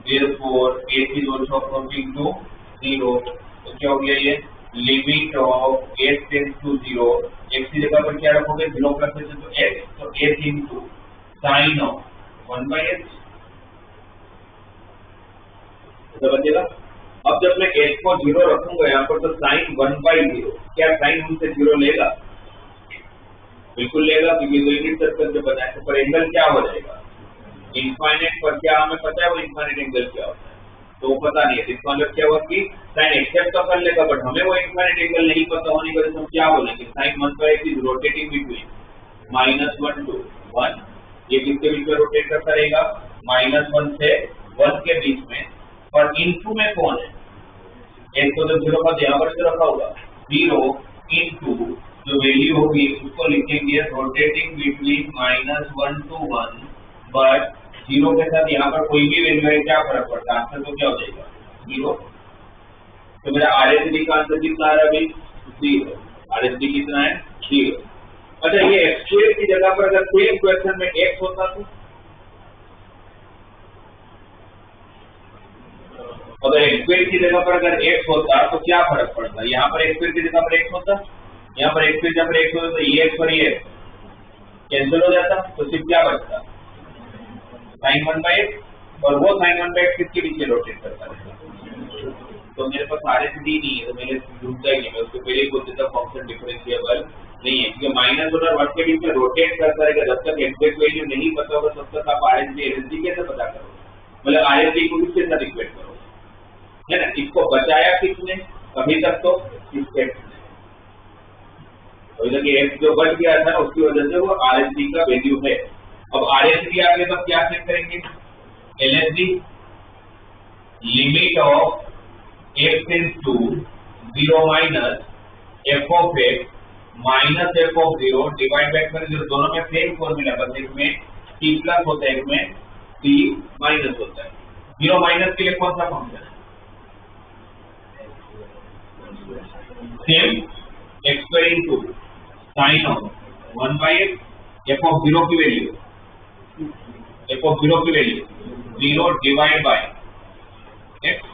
therefore h is also approaching to 0। तो क्या हो गया? ये limit of h tends to 0, x की जगह पर क्या रखोगे? 0 प्लस h तो x, तो h into sin of 1 by h। तो बचेगा। अब जब मैं x को 0 रखूंगा यहाँ पर तो sin 1 बाई 0, क्या sin हमसे 0 लेगा? बिल्कुल लेगा, क्योंकि जो यूनिट सर्कल से बना है। पर एंगल क्या हो जाएगा? इनफाइनाइट पर क्या हमें पता है वो इनफाइनाइट एंगल क्या होता है? तो पता नहीं है। इसका मतलब क्या हुआ कि sin एक्सेप्ट तो कर लेगा, बट हमें वो इनफाइनाइट एंगल नहीं पता होने की वजह से हम क्या बोलेंगे? sin 1 by is rotating between -1 to 1। ये किसके बीच में रोटेट करता रहेगा? -1 से 1 के बीच में। और इनटू में कौन है? x को जब 0 पर यहाँ पर से रखा होगा 0 इनटू जो वैल्यू होगी उसको लिखेंगे रोटेटिंग बिटवीन -1 to 1, बट 0 के साथ यहाँ पर कोई भी वैल्यू है क्या फर्क पड़ता है? आंसर तो क्या हो जाएगा? 0। तो मेरा RHD का आंसर कितना आ रहा है अभी? 0। RHD कितना है? 0। अच्छा, ये x स्क्वायर की जगह पर अगर सेम क्वेश्चन में x होता तो अगर x स्क्वायर की जगह पर अगर x होता तो क्या फर्क पड़ता? यहाँ पर x स्क्वायर की जगह पर x होता, यहाँ पर x स्क्वायर जब x होता तो ये x और ये कैंसिल हो जाता, तो सिर्फ क्या बचता? sin 1 by x। और वो sin 1 बाय x किसके पीछे रोटेट करता है? तो मेरे पास RHD नहीं है तो मैंने ढूंढता ही नहीं। मैं उसको पहले ही बोल देता फंक्शन डिफरेंशिएबल नहीं है, क्योंकि माइनस और 1 के बीच में रोटेट करता रहेगा। जब तक एग्जैक्ट वैल्यू नहीं पता होगा तब तक आप RHD कैसे पता करोगे? मतलब RHD को किसके साथ इक्वेट करोगे, है ना? इसको बचाया किसने अभी तक? तो इस टेक्स्ट ने। अभी तक ये x जो बच गया था ना उसकी वजह से वो RHD का वैल्यू है। अब RHD आगे तब क्या चेक करेंगे? LHD limit of x tends to 0 minus f of x minus f of 0 divide by x, जो दोनों में सेम फॉर्मूला, बस एक में c प्लस होता है एक में c माइनस होता है। 0 माइनस के लिए कौन सा फंक्शन है? Same x square into sin of 1 by x, f of zero की वैल्यू, एफ ऑफ जीरो की वैल्यू 0 डिवाइड बाई एक्स,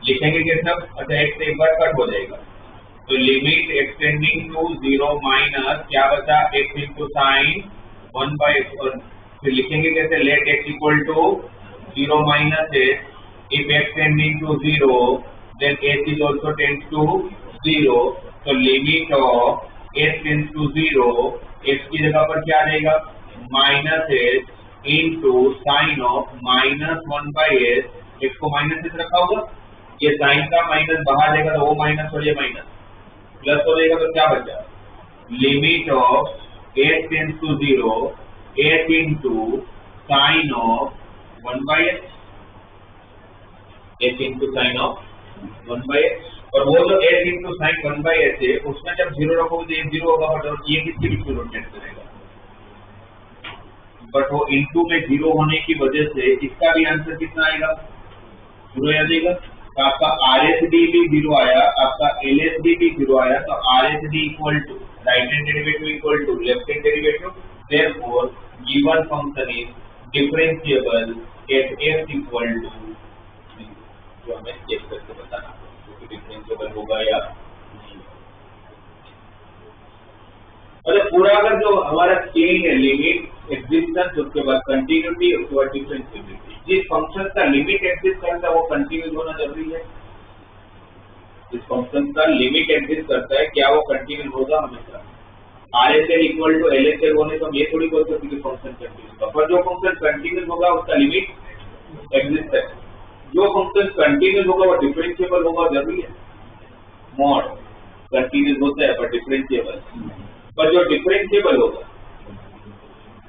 लिखेंगे कैसे? अच्छा एक्स एक बार कट हो जाएगा, तो लिमिट एक्सटेंडिंग टू 0 माइनस क्या बचा, x into sine 1 by x, और फिर लिखेंगे कैसे, let x equal to 0 minus x, if x tending to 0 then s is also tends to 0, तो limit of s tends to 0, x की जगह पर क्या आ जाएगा, minus S into sine of minus 1 by S, x को minus S रखा होगा, ये साइन का माइनस बाहर जाएगा तो वो माइनस और ये माइनस प्लस हो जाएगा, तो क्या बचा, limit of s tends to 0 s into sine of 1 by S, s into sine of 1 by x, और वो जो s into sine 1 by x है उसमें जब जीरो रखोगे तो ये जीरो होगा, बट ये किसकी भी रोटेट करेगा, बट वो इंटू में जीरो होने की वजह से इसका भी आंसर कितना आएगा, जीरो आ जाएगा, तो आपका आरएसडी भी जीरो आया, आपका एलएसडी भी जीरो आया, तो RHD equal to right hand derivative equal to left hand derivative, therefore given function is differentiable at x equal to, जो हमें चेक करके बताना क्योंकि डिफरेंशिएबल होगा या नहीं। अच्छा पूरा अगर जो हमारा चेन है, लिमिट एग्जिस्टेंस, उसके बाद कंटिन्यूटी, उसके बाद डिफरेंशिएबिलिटी, जिस फंक्शन का लिमिट एग्जिस्ट करता है वो कंटिन्यूस होना जरूरी है, जिस फंक्शन का लिमिट एग्जिस्ट करता है क्या वो कंटिन्यूस होगा हमेशा, आरएसएल इक्वल टू एलएसएल होने से हम ये थोड़ी बोल सकते कि फंक्शन कंटिन्यूस होगा, पर जो फंक्शन कंटिन्यूस होगा उसका लिमिट एग्जिस्ट है, जो फंक्शन कंटिन्यूस होगा वो डिफरेंशिएबल होगा जरूरी है, मॉड कंटिन्यूस होता है पर डिफरेंशिएबल, पर जो डिफरेंशिएबल होगा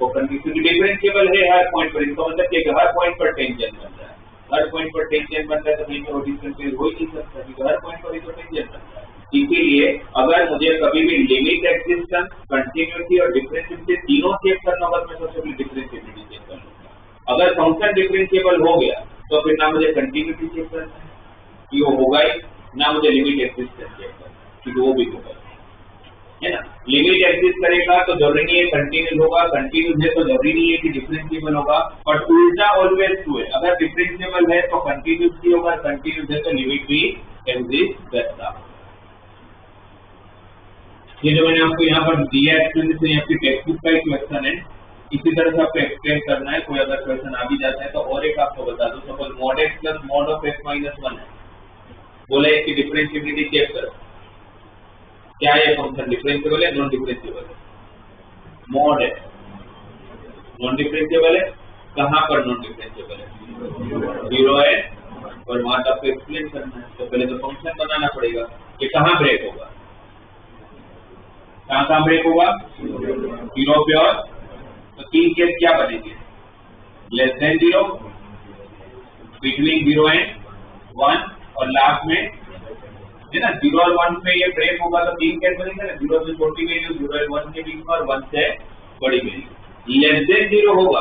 वो कंटिन्यूस डिफरेंशिएबल है हर पॉइंट पर, इसका मतलब कि हर पॉइंट पर टेंजेंट बनता है, हर पॉइंट पर टेंजेंट बनता है तो कहीं पर डिफरेंशिएबल हो ही नहीं सकता क्योंकि हर पॉइंट पर तो टेंजेंट बनता है, इसीलिए अगर मुझे कभी भी लिमिट एक्जिस्टेंस, कंटिन्यूटी और डिफरेंशिएबिलिटी तीनों चेक करना होगा, मैं सबसे पहले डिफरेंशिएबिलिटी चेक कर लूंगा, अगर फंक्शन डिफरेंशिएबल हो गया तो फिर ना मुझे कंटिन्यूटी चेक करना है कि वो होगा ही, ना मुझे लिमिट एक्जिस्टेंस चेक करना कि वो भी होगा, है ना, लिमिट एक्जिस्ट करेगा तो जरूरी नहीं है कंटिन्यूस होगा, कंटिन्यूस है तो जरूरी नहीं है कि डिफरेंशिएबल होगा, बट उल्टा ऑलवेज ट्रू है, अगर डिफरेंशिएबल है तो कंटिन्यूस भी होगा, कंटिन्यूस है तो लिमिट भी एग्जिस्ट करता। ये जो मैंने आपको यहाँ पर दिया एक्सप्लेनेशन आपकी टेक्स्ट बुक का एक क्वेश्चन है, इसी तरह से आपको एक्सप्लेन करना है, कोई अगर क्वेश्चन आ भी जाता है तो और एक आपको बता दो, suppose mod x plus mod of x minus 1 है, बोला इसकी डिफरेंशिएबिलिटी चेक करो, क्या ये फंक्शन डिफरेंशिएबल है नॉन डिफरेंशिएबल है, मॉड है नॉन डिफरेंशिएबल है, कहाँ पर नॉन डिफरेंशिएबल है, जीरो है, और वहां आपको एक्सप्लेन करना है, तो पहले तो फंक्शन बनाना पड़ेगा कि कहाँ ब्रेक होगा, कहाँ ब्रेक होगा, जीरो पे, और तो तीन केस क्या बनेंगे, less than zero, between 0 and 1, और लास्ट में है ना 0 और 1 में ये ब्रेक होगा तो तीन केस बनेंगे ना, 0 से छोटी वैल्यू, 0 और 1 के बीच में, और 1 से बड़ी वैल्यू, लेस देन 0 होगा,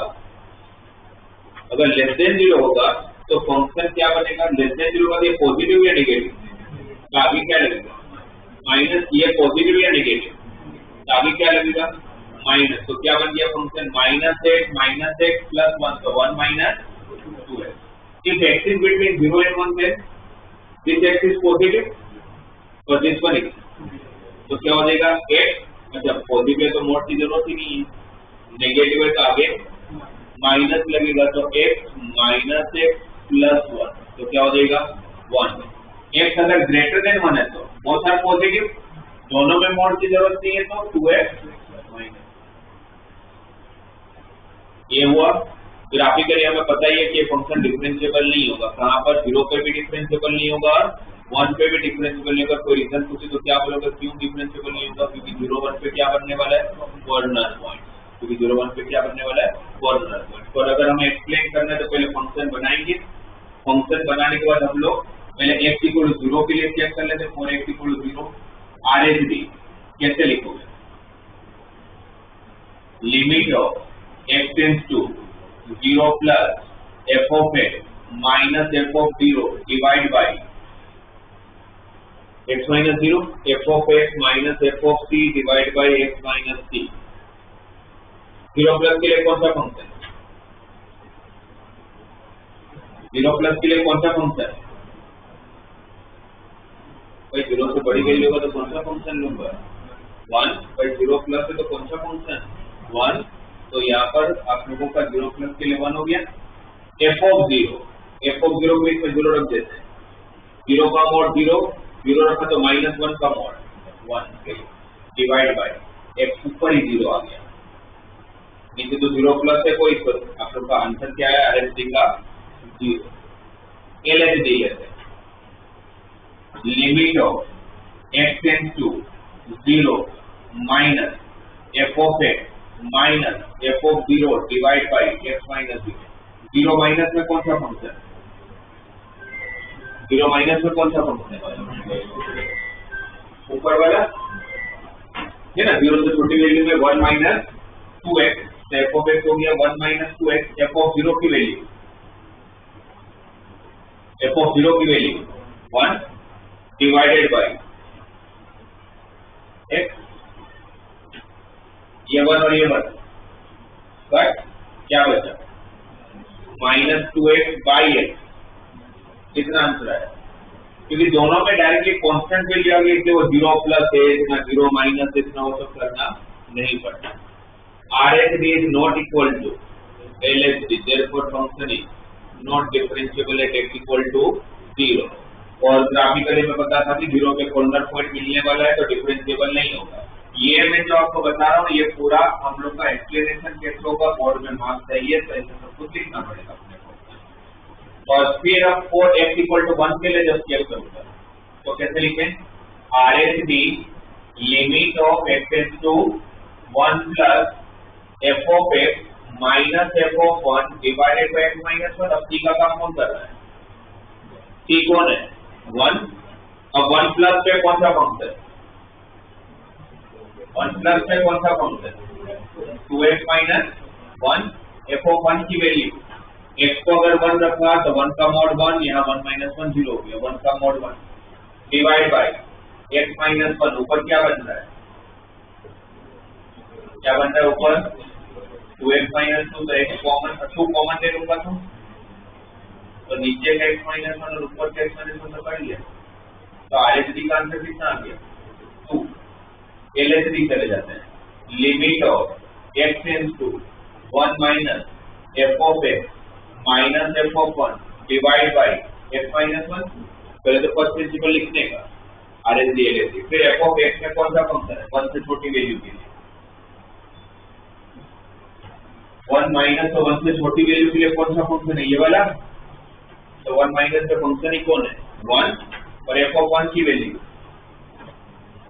अगर लेस देन 0 होगा तो फंक्शन क्या बनेगा, लेस देन 0 होगा, ये पॉजिटिव या नेगेटिव, तो आगे क्या लगेगा, माइनस, ये पॉजिटिव या नेगेटिव, तो आगे क्या लगेगा, माइनस, तो क्या बन गया फंक्शन माइनस एक्स प्लस 1, तो 1 minus 2x, if x is between 0 and 1 then this x is positive और this one x, तो क्या हो जाएगा x, अच्छा पॉजिटिव है तो मोड की जरूरत ही नहीं है, नेगेटिव है तो आगे माइनस लगेगा, तो x माइनस एक्स प्लस 1, तो क्या हो जाएगा 1, x अगर ग्रेटर देन 1 है तो बोथ आर पॉजिटिव, दोनों में मोड की जरूरत नहीं है तो 2x माइनस, ये हुआ। ग्राफिकली हमें पता ही है कि ये फंक्शन डिफरेंशिएबल नहीं होगा, कहाँ पर 0 पे भी डिफरेंशिएबल नहीं होगा और 1 पे भी डिफरेंशिएबल नहीं होगा, कोई रीजन पूछे तो क्या बोलोगे क्यों डिफरेंशिएबल नहीं होगा, क्योंकि 0 1 पे क्या बनने वाला है, कॉर्नर पॉइंट, क्योंकि 0 1 पे क्या बनने वाला है, कॉर्नर पॉइंट, और अगर हमें एक्सप्लेन करना है तो पहले फंक्शन बनाएंगे, फंक्शन बनाने के बाद हम लोग पहले x इक्वल 0 के लिए चेक कर लेते हैं, 4x इक्वल 0, आरएसडी कैसे लिखोगे, limit of x tends to 0 plus f of x minus f of 0 divide by x minus 0 f of x minus f of c divide by x minus c। 0 plus के लिए कौन सा function? 0 plus के लिए कौन सा function? भाई 0 से बड़ी वैल्यू का तो कौन सा फंक्शन लूंगा? 1। भाई 0 प्लस है तो कौन सा फंक्शन? 1। तो यहाँ पर आप लोगों का 0 प्लस के लिए 1 हो गया। f ऑफ 0 को इसमें 0 रख देते हैं। 0 का मोड 0 रखा तो माइनस 1 का मोड 1 डिवाइड बाय x ऊपर ही 0 आ गया, नीचे तो 0 प्लस है कोई, तो आप लोग का आंसर क्या है? RHD का 0। LHD लेते हैं, limit of x tends to 0 minus f of x minus f of 0 divide by x minus 0। 0 minus में कौन सा फंक्शन? 0 माइनस में कौन सा फंक्शन? ऊपर वाला है ना। 0 से छोटी वैल्यू में 1 माइनस 2x, तो f ऑफ x हो गया 1 माइनस 2x। f ऑफ 0 की वैल्यू 1 डिवाइडेड बाय x, ये 1 और ये 1, बट क्या बचा? Minus 2x by x। कितना आंसर आया? क्योंकि दोनों में डायरेक्टली कांस्टेंट वैल्यू आ गई, इसलिए वो 0 प्लस है इतना, 0 माइनस इतना, वो सब करना नहीं पड़ता। RHD is not equal to LHD, therefore function is not differentiable at x equal to 0। और ग्राफिकली मैं बता था कि 0 के कॉर्नर पॉइंट मिलने वाला है तो डिफरेंशिएबल नहीं होगा। ये मैं जो आपको बता रहा हूँ ये पूरा हम लोग का एक्सप्लेनेशन कैसे होगा, बोर्ड में मार्क्स चाहिए, तो ऐसे सब कुछ लिखना पड़ेगा अपने को। और फिर अब 4x इक्वल टू 1 के लिए जब चेक करूंगा तो कैसे लिखें? RHD limit of x tends to 1 plus f of x minus f of 1 divided by x minus 1। अब c का काम कौन कर रहा है? c कौन है? 1। अब 1 प्लस पे कौन सा फंक्शन? 1 प्लस पे कौन सा function? 2x minus 1। f of 1 की वैल्यू x को अगर 1 रखा तो 1 का मॉड 1, यहाँ 1 माइनस 1 0 हो गया, 1 का mod 1 divide by x minus 1। ऊपर क्या बन रहा है? क्या बन रहा है ऊपर? 2x माइनस 2, तो x कॉमन, 2 कॉमन ले लूंगा तो नीचे का x माइनस 1 और ऊपर का x माइनस 1 तो कर लिया, तो RHD का आंसर कितना आ गया? 2। LHD चले जाते हैं, limit of x tends to 1 minus f of x minus f of 1 divide by x minus 1। पहले तो फर्स्ट प्रिंसिपल लिखने का RHD LHD, फिर f ऑफ x में कौन सा फंक्शन है? 1 से छोटी वैल्यू के लिए 1 माइनस, तो 1 से छोटी वैल्यू के लिए कौन सा फंक्शन है? ये वाला। तो 1 माइनस का फंक्शन ही कौन है? 1। और f ऑफ 1 की वैल्यू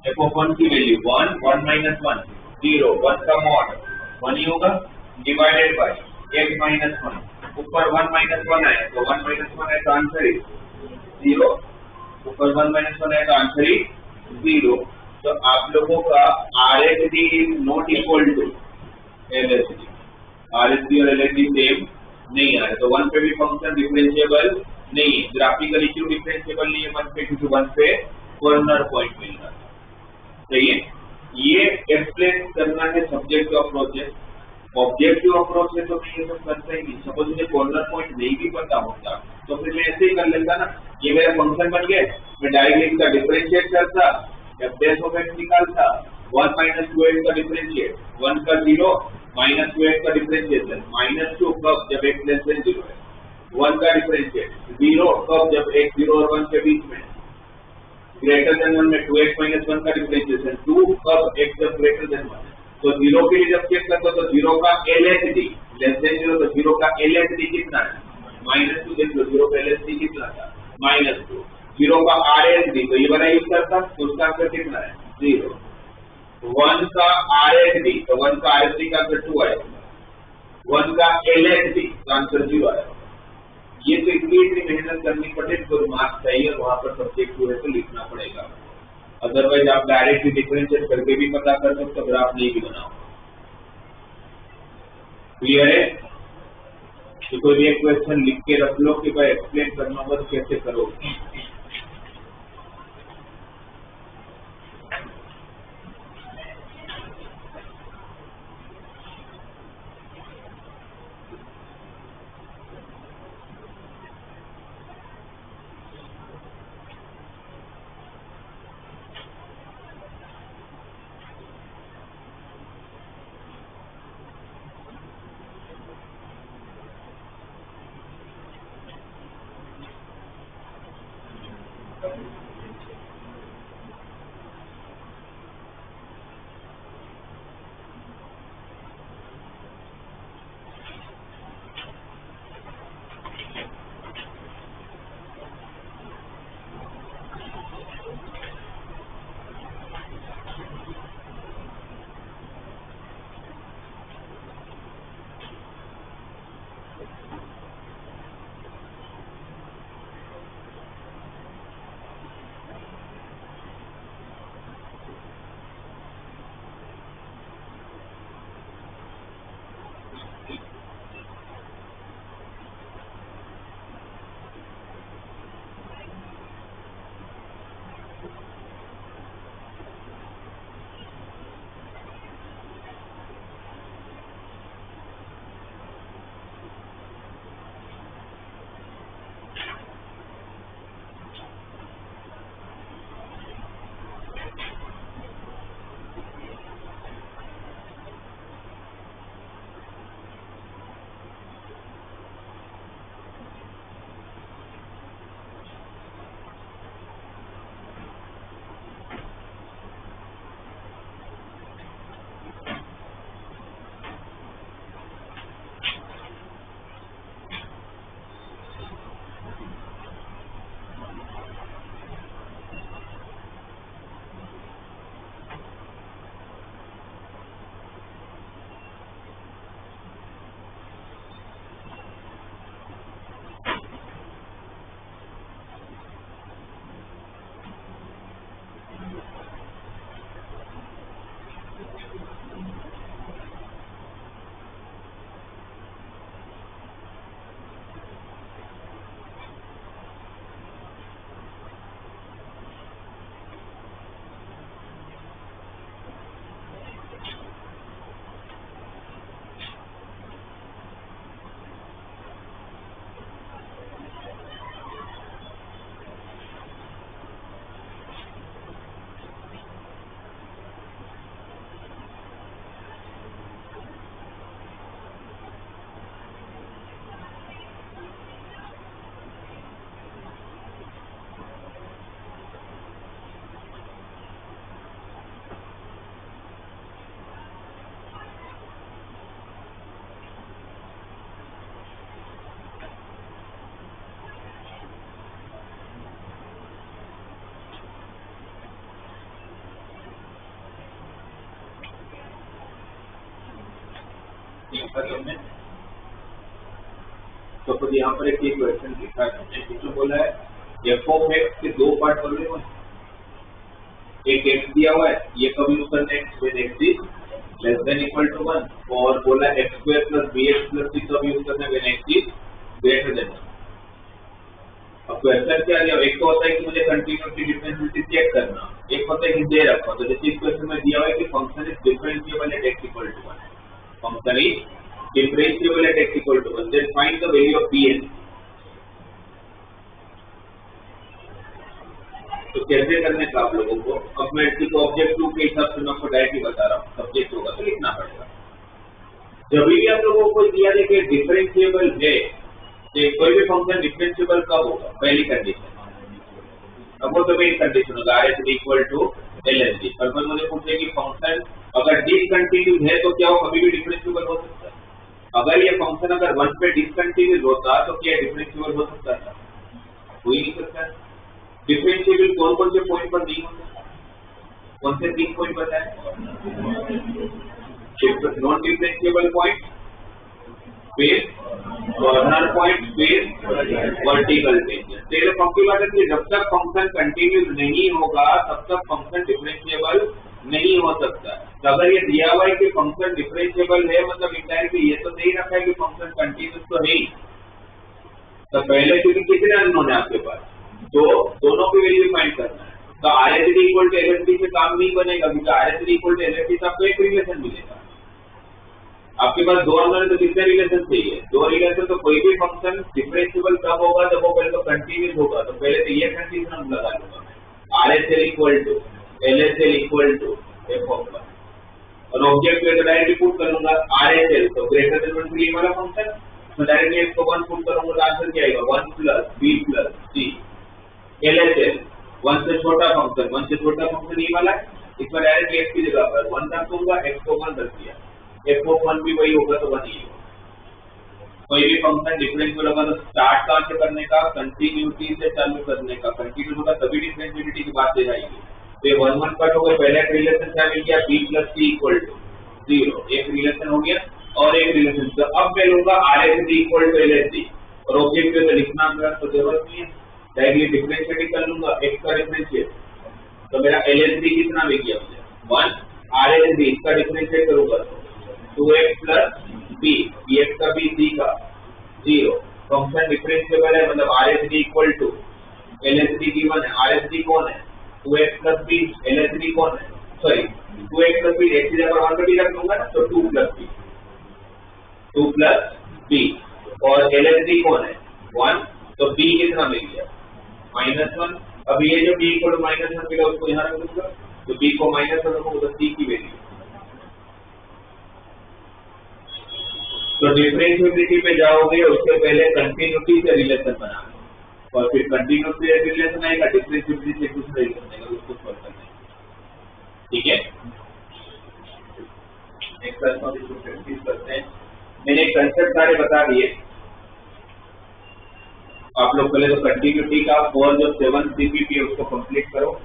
1 1 माइनस 1 0, 1 का मॉड 1 ही होगा डिवाइडेड बाय x माइनस 1। ऊपर 1 माइनस 1 आया तो 1 माइनस 1 है तो आंसर ही 0। ऊपर 1 माइनस 1 है तो आंसर ही 0। तो आप लोगों का RHD is not equal to LHD। RHD और LHD सेम नहीं आ रहा, तो 1 पे भी फंक्शन डिफरेंशिएबल नहीं है। ग्राफिकली क्यों डिफरेंशिएबल नहीं है 1 पे? क्योंकि 1 पे कॉर्नर पॉइंट मिल रहा है। सही है, ये एक्सप्लेन करना है सब्जेक्टिव अप्रोच है। ऑब्जेक्टिव अप्रोच है तो मैं ये सब करता ही नहीं। सपोज मुझे कॉर्नर पॉइंट नहीं भी पता होता तो फिर मैं ऐसे ही कर लेता ना, ये मेरा फंक्शन बन गया, मैं डायरेक्टली इसका डिफरेंशिएट करता, f ऑफ x निकालता, 1 माइनस 2x का डिफरेंशिएट, 1 का 0 माइनस 2x का डिफरेंशिएशन, माइनस 2 कब? जब x लेस देन 0 है। 1 का डिफरेंशिएट 0 कब? जब x 0 और 1 के बीच में, ग्रेटर देन 1 में 2x माइनस 1 का डिफरेंशिएशन 2 कब? x जब ग्रेटर देन 1 है। तो 0 के लिए जब चेक करते तो 0 का LHD लेस देन 0, तो 0 का LHD कितना है? माइनस 2। देख लो 0 का LHD कितना था? माइनस 2। 0 का RHD तो ये वाला यूज करता तो उसका आंसर कितना है? 0। 1 का RHD तो 1 का RHD का आंसर 2 आएगा। 1 का LHD का आंसर 0 आएगा। ये तो इतनी मेहनत करनी पड़ेगी तो मार्क्स चाहिए, वहां पर सब्जेक्ट है तो लिखना पड़ेगा। अदरवाइज आप डायरेक्टली डिफरेंशिएट करके भी पता कर सकते हो, ग्राफ नहीं भी बनाओ। क्लियर है? तो कोई भी एक क्वेश्चन लिख के रख लो कि भाई एक्सप्लेन करना होगा तो कैसे करोगे। तो फिर यहाँ पर एक क्वेश्चन लिखा है, इसमें बोला है एफ ऑफ एक्स के दो पार्ट बने हुए हैं, एक एक्स दिया हुआ है, ये कब यूज करना है when x is less than equal to 1, और बोला x square plus b x plus c कब यूज करना है when x is greater than 1। अब क्वेश्चन क्या दिया, एक तो होता है कि मुझे कंटिन्यूटी डिफरेंशिएबिलिटी चेक करना, एक होता है कि दे रखा, तो जैसे इस क्वेश्चन में दिया हुआ है कि function is differentiable at x equal to 1, function is differentiable at x equal to 1, then find the value of Pn। तो कैसे करने का आप लोगों को, अब मैं इसको ऑब्जेक्ट 2 के हिसाब से मैं आपको डायरेक्टली बता रहा हूँ, सब्जेक्ट होगा तो लिखना पड़ेगा। जब भी आप लोगों को दिया है कि डिफरेंशिएबल है, तो कोई भी फंक्शन डिफरेंशिएबल कब होगा, पहली कंडीशन। अब वो तो मेरी कंडीशन होगा R H equal to L H D. पर मुझे पूछे कि फंक्शन अगर डिसकंटिन्यूस है तो क्या वो कभी भी डिफरेंशिएबल हो सकता है? अगर ये फंक्शन अगर 1 पे डिसकंटिन्यूस होता तो क्या डिफरेंशिएबल हो सकता था? हो ही नहीं सकता। डिफरेंशिएबल कौन कौन से पॉइंट पर नहीं होता? कौन से 3 पॉइंट बताए? नॉन डिफरेंशिएबल पॉइंट, फिर कॉर्नर पॉइंट, फिर वर्टिकल टेंजेंट। तेरे पक्की बात है कि जब तक फंक्शन कंटिन्यूस नहीं होगा तब तक फंक्शन डिफरेंशिएबल नहीं हो सकता। तो अगर ये दिया हुआ है कि फंक्शन डिफरेंशिएबल है, मतलब इंडायरेक्टली ये तो नहीं रखा है कि फंक्शन कंटिन्यूस तो है ही। तो पहले क्योंकि कितने अननोन है आपके पास, तो दोनों की वैल्यू फाइंड करना है। तो R H D equal to L H D से काम नहीं बनेगा, क्योंकि R H D equal to L H D से आपको एक रिलेशन मिलेगा। आपके पास दो अननोन है तो कितने रिलेशन चाहिए? 2 रिलेशन। तो कोई भी फंक्शन डिफरेंशिएबल कब होगा, जब वो पहले तो कंटिन्यूस होगा। तो पहले तो ये कंडीशन हम लगा लूंगा, R H L equal to L H L equal to f of 1, और ऑब्जेक्ट में तो डायरेक्टली पुट करूंगा आर एच एल, तो ग्रेटर देन 1 के लिए वाला फंक्शन, तो डायरेक्टली इसको 1 पुट करूंगा तो आंसर क्या आएगा 1 प्लस बी प्लस सी। एल एच एल 1 से छोटा फंक्शन ये वाला है, इस पर डायरेक्टली x की जगह पर 1 रख दूंगा, x को 1 रख दिया, f ऑफ 1 भी वही होगा तो 1 ही होगा। कोई भी फंक्शन डिफरेंशियल होगा तो स्टार्ट कहाँ से करने का, कंटिन्यूटी से चालू करने का, कंटिन्यूटी होगा तभी डिफरेंशियलिटी की बात जाएगी। तो ये 1 1 कट हो गया, पहले रिलेशन क्या मिल गया, b + c = 0, एक रिलेशन हो गया और एक रिलेशन। तो अब मैं लूंगा RHD = LHD और ऑब्जेक्ट पे लिखना मेरा तो जरूरत नहीं है, डायरेक्टली डिफरेंशिएट कर लूंगा, x का डिफरेंशिएट तो मेरा LHD कितना मिल गया मुझे 1, RHD इसका डिफरेंशिएट करूंगा 2x + b, bx का b, c का 0। फंक्शन डिफरेंशिएबल है, मतलब RHD = LHD गिवन है। RHD कौन है, 2x + b, LHD कौन है, सॉरी 2x + b, x की जगह 1 भी रख दूंगा ना, तो 2 + b और LHD कौन है 1, तो b कितना मिल गया -1। अब ये जो b = -1 मिला उसको यहाँ रख दूंगा, तो b को -1 रखूंगा तो c की वैल्यू। तो डिफरेंशिएबिलिटी पे जाओगे उससे पहले कंटिन्यूटी से रिलेशन बनाना और फिर कंटिन्यूटी से रिलेशन आएगा, डिफरेंशिएबिलिटी से कुछ नहीं करने का, उसको सॉल्व करना है। ठीक है, एक क्वेश्चन इसको प्रैक्टिस करते हैं। मैंने कंसेप्ट सारे बता दिए आप लोग, पहले तो कंटिन्यूटी का और जो 7 CPP है उसको कंप्लीट करो।